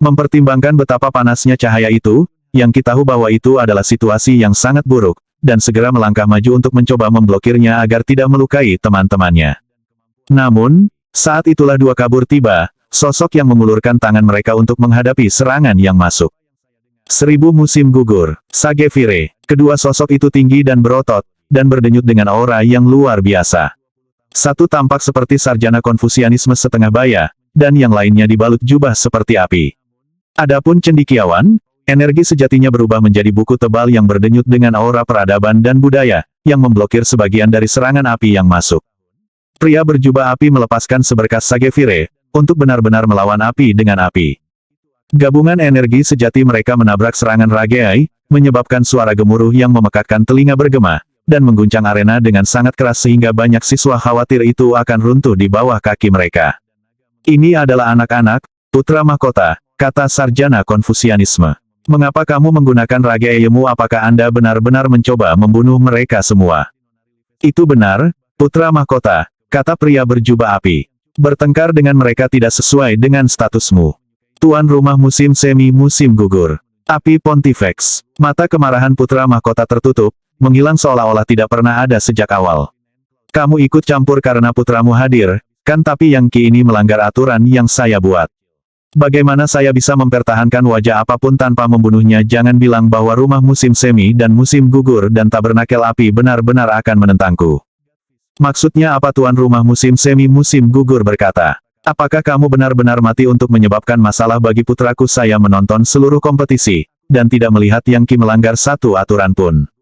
Mempertimbangkan betapa panasnya cahaya itu, Yang Qi tahu bahwa itu adalah situasi yang sangat buruk, dan segera melangkah maju untuk mencoba memblokirnya agar tidak melukai teman-temannya. Namun, saat itulah dua kabur tiba, sosok yang mengulurkan tangan mereka untuk menghadapi serangan yang masuk. 1000 musim gugur, Sagevire. Kedua sosok itu tinggi dan berotot, dan berdenyut dengan aura yang luar biasa. Satu tampak seperti sarjana Konfusianisme setengah baya, dan yang lainnya dibalut jubah seperti api. Adapun cendekiawan, Energi sejatinya berubah menjadi buku tebal yang berdenyut dengan aura peradaban dan budaya, yang memblokir sebagian dari serangan api yang masuk. Pria berjubah api melepaskan seberkas Sagevire, untuk benar-benar melawan api dengan api. Gabungan energi sejati mereka menabrak serangan Rageai, menyebabkan suara gemuruh yang memekakkan telinga bergema, dan mengguncang arena dengan sangat keras sehingga banyak siswa khawatir itu akan runtuh di bawah kaki mereka. Ini adalah anak-anak, putra mahkota, kata sarjana Konfusianisme. Mengapa kamu menggunakan Rageaimu? Apakah Anda benar-benar mencoba membunuh mereka semua? Itu benar, putra mahkota, kata pria berjubah api. Bertengkar dengan mereka tidak sesuai dengan statusmu. Tuan rumah musim semi musim gugur. Api Pontifex. Mata kemarahan putra mahkota tertutup, menghilang seolah-olah tidak pernah ada sejak awal. Kamu ikut campur karena putramu hadir, kan? Tapi yang Ki ini melanggar aturan yang saya buat. Bagaimana saya bisa mempertahankan wajah apapun tanpa membunuhnya? Jangan bilang bahwa rumah musim semi dan musim gugur dan tabernakel api benar-benar akan menentangku. Maksudnya apa? Tuan rumah musim semi musim gugur berkata. Apakah kamu benar-benar mati untuk menyebabkan masalah bagi putraku? Saya menonton seluruh kompetisi, dan tidak melihat yang Ki melanggar satu aturan pun.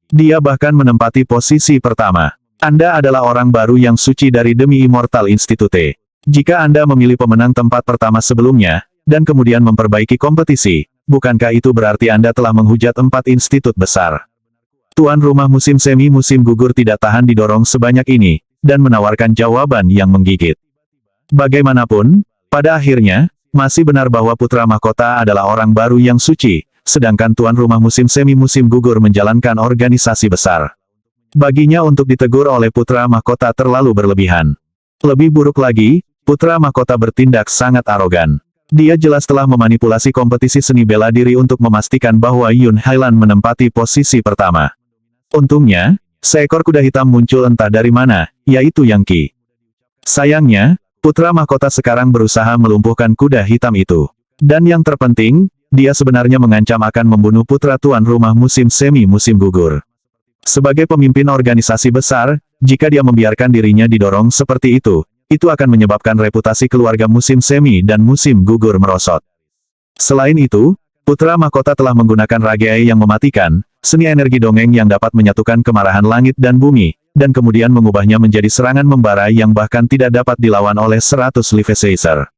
Dia bahkan menempati posisi pertama. Anda adalah orang baru yang suci dari Demi Immortal Institute. Jika Anda memilih pemenang tempat pertama sebelumnya, dan kemudian memperbaiki kompetisi, bukankah itu berarti Anda telah menghujat 4 institut besar? Tuan rumah musim semi musim gugur tidak tahan didorong sebanyak ini, dan menawarkan jawaban yang menggigit. Bagaimanapun, pada akhirnya, masih benar bahwa putra mahkota adalah orang baru yang suci, sedangkan tuan rumah musim semi musim gugur menjalankan organisasi besar. Baginya untuk ditegur oleh putra mahkota terlalu berlebihan. Lebih buruk lagi, putra mahkota bertindak sangat arogan. Dia jelas telah memanipulasi kompetisi seni bela diri untuk memastikan bahwa Yun Hailan menempati posisi pertama. Untungnya, seekor kuda hitam muncul entah dari mana, yaitu Yang Qi. Sayangnya, putra mahkota sekarang berusaha melumpuhkan kuda hitam itu. Dan yang terpenting, dia sebenarnya mengancam akan membunuh putra tuan rumah musim semi musim gugur. Sebagai pemimpin organisasi besar, jika dia membiarkan dirinya didorong seperti itu akan menyebabkan reputasi keluarga musim semi dan musim gugur merosot. Selain itu, putra mahkota telah menggunakan Rageai yang mematikan, seni energi dongeng yang dapat menyatukan kemarahan langit dan bumi, dan kemudian mengubahnya menjadi serangan membara yang bahkan tidak dapat dilawan oleh 100 Levisacer.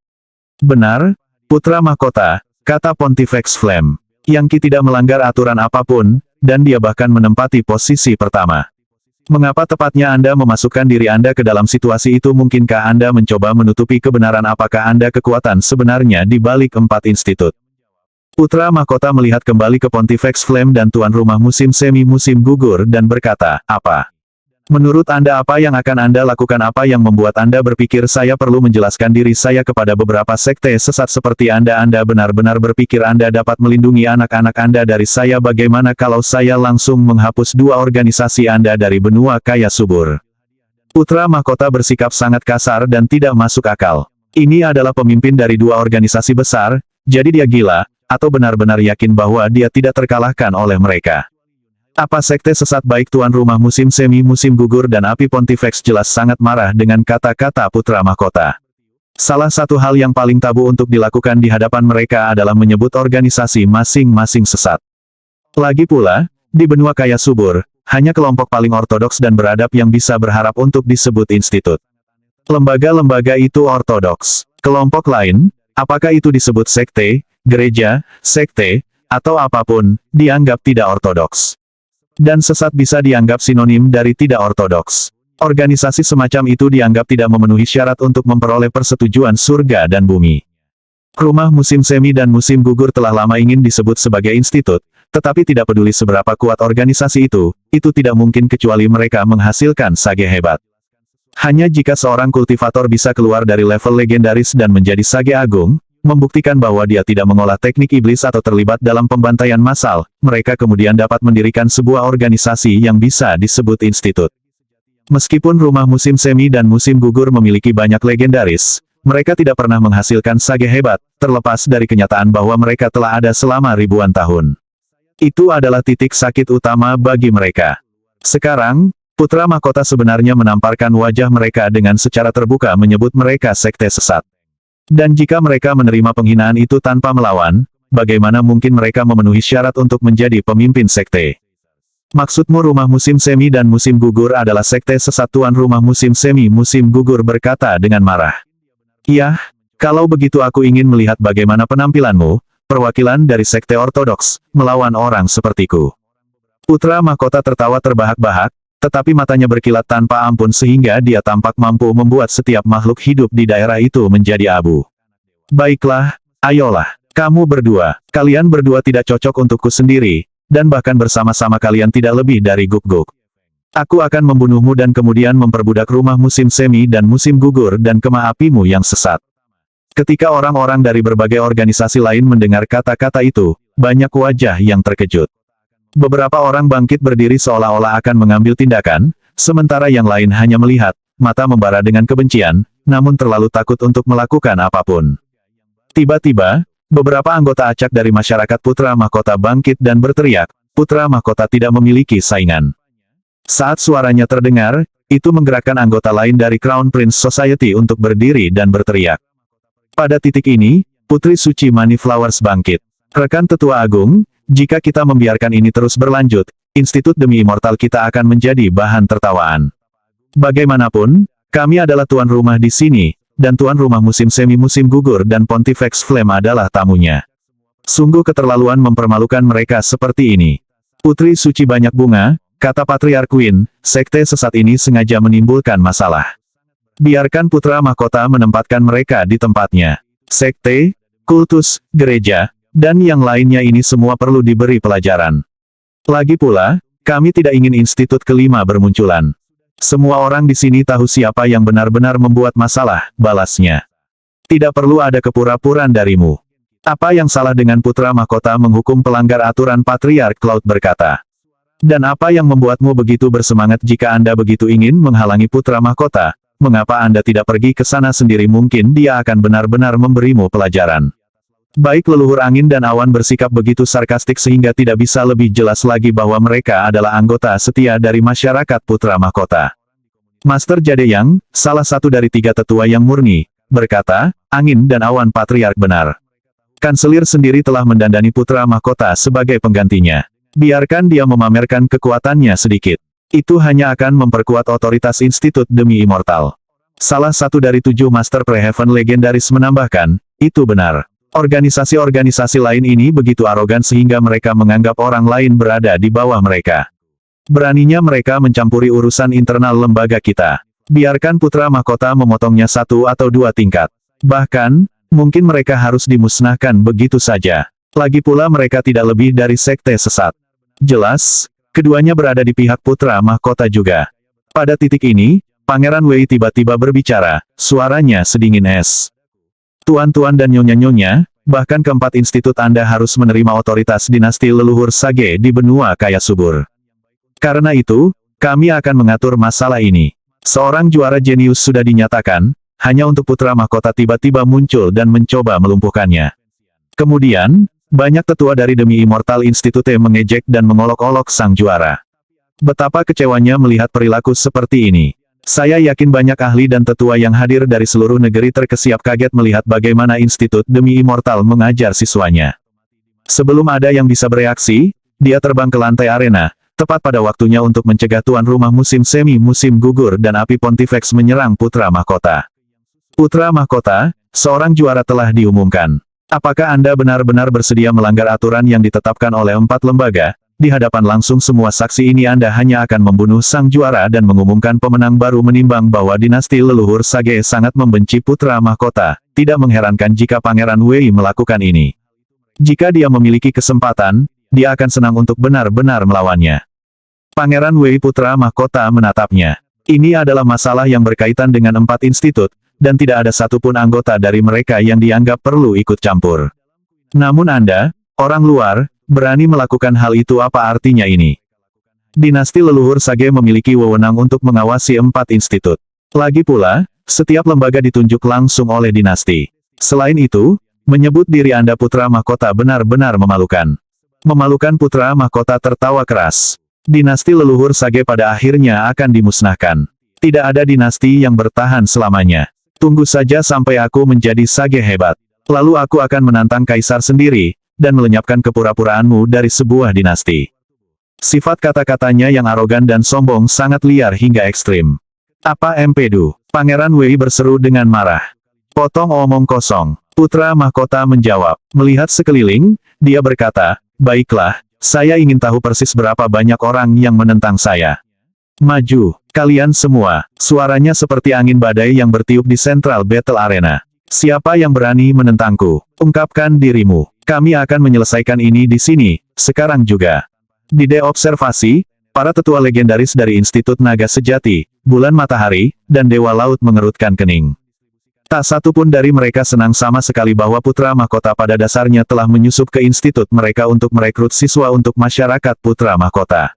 Benar, putra mahkota, kata Pontifex Flame. Yang Qi tidak melanggar aturan apapun, dan dia bahkan menempati posisi pertama. Mengapa tepatnya Anda memasukkan diri Anda ke dalam situasi itu? Mungkinkah Anda mencoba menutupi kebenaran? Apakah Anda kekuatan sebenarnya di balik 4 institut? Putra mahkota melihat kembali ke Pontifex Flame dan tuan rumah musim semi musim gugur dan berkata, apa? Menurut Anda apa yang akan Anda lakukan? Apa yang membuat Anda berpikir saya perlu menjelaskan diri saya kepada beberapa sekte sesat seperti Anda? Anda benar-benar berpikir Anda dapat melindungi anak-anak Anda dari saya? Bagaimana kalau saya langsung menghapus 2 organisasi Anda dari benua kaya subur? Putra mahkota bersikap sangat kasar dan tidak masuk akal. Ini adalah pemimpin dari 2 organisasi besar, jadi dia gila, atau benar-benar yakin bahwa dia tidak terkalahkan oleh mereka? Apa sekte sesat? Baik tuan rumah musim semi musim gugur dan api Pontifex jelas sangat marah dengan kata-kata putra mahkota. Salah satu hal yang paling tabu untuk dilakukan di hadapan mereka adalah menyebut organisasi masing-masing sesat. Lagi pula, di benua kaya subur, hanya kelompok paling ortodoks dan beradab yang bisa berharap untuk disebut institut. Lembaga-lembaga itu ortodoks. Kelompok lain, apakah itu disebut sekte, gereja, sekte, atau apapun, dianggap tidak ortodoks. Dan sesat bisa dianggap sinonim dari tidak ortodoks. Organisasi semacam itu dianggap tidak memenuhi syarat untuk memperoleh persetujuan surga dan bumi. Rumah musim semi dan musim gugur telah lama ingin disebut sebagai institut, tetapi tidak peduli seberapa kuat organisasi itu tidak mungkin kecuali mereka menghasilkan sage hebat. Hanya jika seorang kultivator bisa keluar dari level legendaris dan menjadi sage agung, membuktikan bahwa dia tidak mengolah teknik iblis atau terlibat dalam pembantaian massal, mereka kemudian dapat mendirikan sebuah organisasi yang bisa disebut institut. Meskipun rumah musim semi dan musim gugur memiliki banyak legendaris, mereka tidak pernah menghasilkan sage hebat, terlepas dari kenyataan bahwa mereka telah ada selama ribuan tahun. Itu adalah titik sakit utama bagi mereka. Sekarang, putra mahkota sebenarnya menamparkan wajah mereka dengan secara terbuka menyebut mereka sekte sesat. Dan jika mereka menerima penghinaan itu tanpa melawan, bagaimana mungkin mereka memenuhi syarat untuk menjadi pemimpin sekte? Maksudmu rumah musim semi dan musim gugur adalah sekte sesat? Tuan rumah musim semi musim gugur berkata dengan marah. Iya, kalau begitu aku ingin melihat bagaimana penampilanmu, perwakilan dari sekte ortodoks, melawan orang sepertiku. Putra mahkota tertawa terbahak-bahak, tetapi matanya berkilat tanpa ampun sehingga dia tampak mampu membuat setiap makhluk hidup di daerah itu menjadi abu. Baiklah, ayolah, kalian berdua tidak cocok untukku sendiri, dan bahkan bersama-sama kalian tidak lebih dari guk-guk. Aku akan membunuhmu dan kemudian memperbudak rumah musim semi dan musim gugur dan kemah apimu yang sesat. Ketika orang-orang dari berbagai organisasi lain mendengar kata-kata itu, banyak wajah yang terkejut. Beberapa orang bangkit berdiri seolah-olah akan mengambil tindakan, sementara yang lain hanya melihat, mata membara dengan kebencian, namun terlalu takut untuk melakukan apapun. Tiba-tiba, beberapa anggota acak dari masyarakat Putra Mahkota bangkit dan berteriak, Putra Mahkota tidak memiliki saingan. Saat suaranya terdengar, itu menggerakkan anggota lain dari Crown Prince Society untuk berdiri dan berteriak. Pada titik ini, Putri Suci Money Flowers bangkit. Rekan Tetua Agung, jika kita membiarkan ini terus berlanjut, Institut Demi Immortal kita akan menjadi bahan tertawaan. Bagaimanapun, kami adalah tuan rumah di sini, dan tuan rumah musim semi musim gugur dan Pontifex Flame adalah tamunya. Sungguh keterlaluan mempermalukan mereka seperti ini. Putri Suci Banyak Bunga, kata Patriark Queen, sekte sesat ini sengaja menimbulkan masalah. Biarkan Putra Mahkota menempatkan mereka di tempatnya. Sekte, kultus, gereja, dan yang lainnya ini semua perlu diberi pelajaran. Lagi pula, kami tidak ingin institut kelima bermunculan. Semua orang di sini tahu siapa yang benar-benar membuat masalah, balasnya. Tidak perlu ada kepura-puraan darimu. Apa yang salah dengan Putra Mahkota menghukum pelanggar aturan? Patriark Cloud berkata. Dan apa yang membuatmu begitu bersemangat jika Anda begitu ingin menghalangi Putra Mahkota? Mengapa Anda tidak pergi ke sana sendiri? Mungkin dia akan benar-benar memberimu pelajaran. Baik leluhur angin dan awan bersikap begitu sarkastik sehingga tidak bisa lebih jelas lagi bahwa mereka adalah anggota setia dari masyarakat Putra Mahkota. Master Jadeyang, salah satu dari 3 tetua yang murni, berkata, angin dan awan patriark benar. Kanselir sendiri telah mendandani Putra Mahkota sebagai penggantinya. Biarkan dia memamerkan kekuatannya sedikit. Itu hanya akan memperkuat otoritas Institut Demi Immortal. Salah satu dari 7 Master Preheaven legendaris menambahkan, itu benar. Organisasi-organisasi lain ini begitu arogan sehingga mereka menganggap orang lain berada di bawah mereka. Beraninya mereka mencampuri urusan internal lembaga kita. Biarkan Putra Mahkota memotongnya 1 atau 2 tingkat. Bahkan, mungkin mereka harus dimusnahkan begitu saja. Lagi pula mereka tidak lebih dari sekte sesat. Jelas, keduanya berada di pihak Putra Mahkota juga. Pada titik ini, Pangeran Wei tiba-tiba berbicara, suaranya sedingin es. Tuan-tuan dan nyonya-nyonya, bahkan keempat institut Anda harus menerima otoritas dinasti leluhur Sage di benua kaya subur. Karena itu, kami akan mengatur masalah ini. Seorang juara jenius sudah dinyatakan, hanya untuk Putra Mahkota tiba-tiba muncul dan mencoba melumpuhkannya. Kemudian, banyak tetua dari Demi Immortal Institute mengejek dan mengolok-olok sang juara. Betapa kecewanya melihat perilaku seperti ini. Saya yakin banyak ahli dan tetua yang hadir dari seluruh negeri terkesiap kaget melihat bagaimana Institut Demi Immortal mengajar siswanya. Sebelum ada yang bisa bereaksi, dia terbang ke lantai arena, tepat pada waktunya untuk mencegah tuan rumah musim semi musim gugur dan api Pontifex menyerang Putra Mahkota. Putra Mahkota, seorang juara telah diumumkan. Apakah Anda benar-benar bersedia melanggar aturan yang ditetapkan oleh 4 lembaga? Di hadapan langsung semua saksi ini Anda hanya akan membunuh sang juara dan mengumumkan pemenang baru. Menimbang bahwa dinasti leluhur Sage sangat membenci Putra Mahkota, tidak mengherankan jika Pangeran Wei melakukan ini. Jika dia memiliki kesempatan, dia akan senang untuk benar-benar melawannya. Pangeran Wei Putra Mahkota menatapnya. Ini adalah masalah yang berkaitan dengan 4 institut, dan tidak ada satupun anggota dari mereka yang dianggap perlu ikut campur. Namun Anda, orang luar, berani melakukan hal itu. Apa artinya ini? Dinasti leluhur Sage memiliki wewenang untuk mengawasi 4 institut. Lagi pula, setiap lembaga ditunjuk langsung oleh dinasti. Selain itu, menyebut diri Anda Putra Mahkota benar-benar memalukan. Memalukan. Putra Mahkota tertawa keras. Dinasti leluhur Sage pada akhirnya akan dimusnahkan. Tidak ada dinasti yang bertahan selamanya. Tunggu saja sampai aku menjadi Sage hebat. Lalu aku akan menantang kaisar sendiri, dan melenyapkan kepura-puraanmu dari sebuah dinasti. Sifat kata-katanya yang arogan dan sombong sangat liar hingga ekstrim. Apa empedu? Pangeran Wei berseru dengan marah. Potong omong kosong. Putra mahkota menjawab. Melihat sekeliling, dia berkata, baiklah, saya ingin tahu persis berapa banyak orang yang menentang saya. Maju, kalian semua. Suaranya seperti angin badai yang bertiup di Central Battle Arena. Siapa yang berani menentangku? Ungkapkan dirimu. Kami akan menyelesaikan ini di sini, sekarang juga. Di deobservasi, para tetua legendaris dari Institut Naga Sejati, Bulan Matahari, dan Dewa Laut mengerutkan kening. Tak satu pun dari mereka senang sama sekali bahwa putra mahkota pada dasarnya telah menyusup ke institut mereka untuk merekrut siswa untuk masyarakat putra mahkota.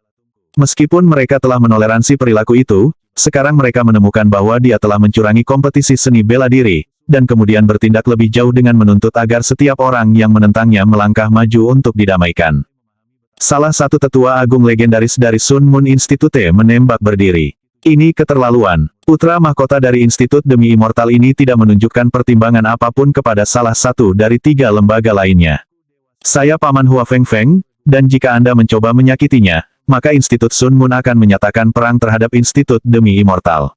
Meskipun mereka telah menoleransi perilaku itu, sekarang mereka menemukan bahwa dia telah mencurangi kompetisi seni bela diri, dan kemudian bertindak lebih jauh dengan menuntut agar setiap orang yang menentangnya melangkah maju untuk didamaikan. Salah satu tetua agung legendaris dari Sun Moon Institute menembak berdiri. Ini keterlaluan. Putra mahkota dari Institut Demi Immortal ini tidak menunjukkan pertimbangan apapun kepada salah satu dari 3 lembaga lainnya. Saya Paman Hua Feng Feng, dan jika Anda mencoba menyakitinya, maka Institut Sun Moon akan menyatakan perang terhadap Institut Demi Immortal.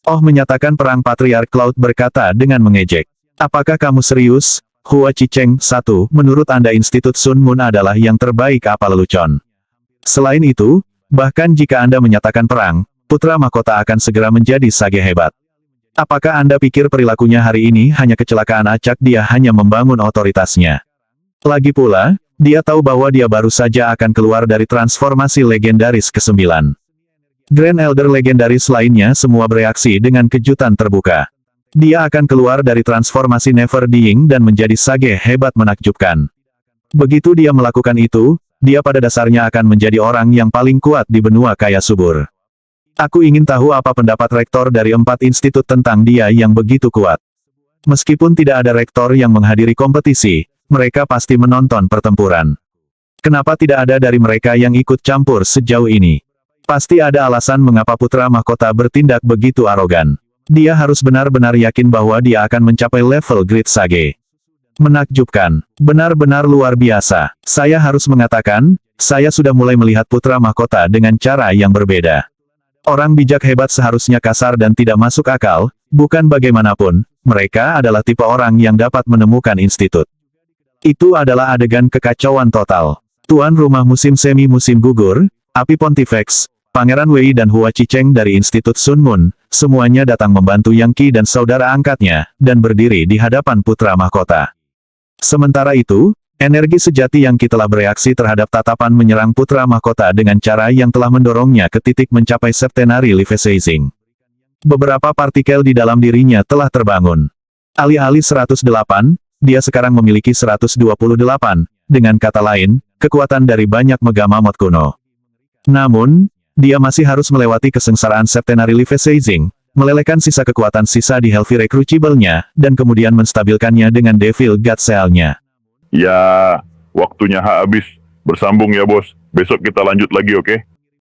Oh, menyatakan perang, Patriark Cloud berkata dengan mengejek. Apakah kamu serius? Hua Chicheng, 1, menurut Anda Institut Sun Moon adalah yang terbaik apa lelucon? Selain itu, bahkan jika Anda menyatakan perang, putra mahkota akan segera menjadi sage hebat. Apakah Anda pikir perilakunya hari ini hanya kecelakaan acak? Dia hanya membangun otoritasnya. Lagi pula, dia tahu bahwa dia baru saja akan keluar dari transformasi legendaris ke-9. Grand Elder legendaris lainnya semua bereaksi dengan kejutan terbuka. Dia akan keluar dari transformasi Never Dying dan menjadi sage hebat menakjubkan. Begitu dia melakukan itu, dia pada dasarnya akan menjadi orang yang paling kuat di benua kaya subur. Aku ingin tahu apa pendapat rektor dari 4 institut tentang dia yang begitu kuat. Meskipun tidak ada rektor yang menghadiri kompetisi, mereka pasti menonton pertempuran. Kenapa tidak ada dari mereka yang ikut campur sejauh ini? Pasti ada alasan mengapa putra mahkota bertindak begitu arogan. Dia harus benar-benar yakin bahwa dia akan mencapai level Great Sage. Menakjubkan. Benar-benar luar biasa. Saya harus mengatakan, saya sudah mulai melihat putra mahkota dengan cara yang berbeda. Orang bijak hebat seharusnya kasar dan tidak masuk akal, bukan bagaimanapun, mereka adalah tipe orang yang dapat menemukan institut. Itu adalah adegan kekacauan total. Tuan rumah musim semi musim gugur, Api Pontifex, Pangeran Wei dan Hua Chicheng dari Institut Sun Moon, semuanya datang membantu Yang Qi dan saudara angkatnya, dan berdiri di hadapan putra mahkota. Sementara itu, energi sejati Yang Qi telah bereaksi terhadap tatapan menyerang putra mahkota dengan cara yang telah mendorongnya ke titik mencapai septenary levitation. Beberapa partikel di dalam dirinya telah terbangun. Alih-alih 108, dia sekarang memiliki 128, dengan kata lain, kekuatan dari banyak mega mammoth kuno. Namun, dia masih harus melewati kesengsaraan septenary levitation, melelehkan sisa kekuatan sisa di Healthy Recruitable-nya, dan kemudian menstabilkannya dengan Devil God Cell-nya. Ya, waktunya habis. Bersambung ya bos. Besok kita lanjut lagi, oke?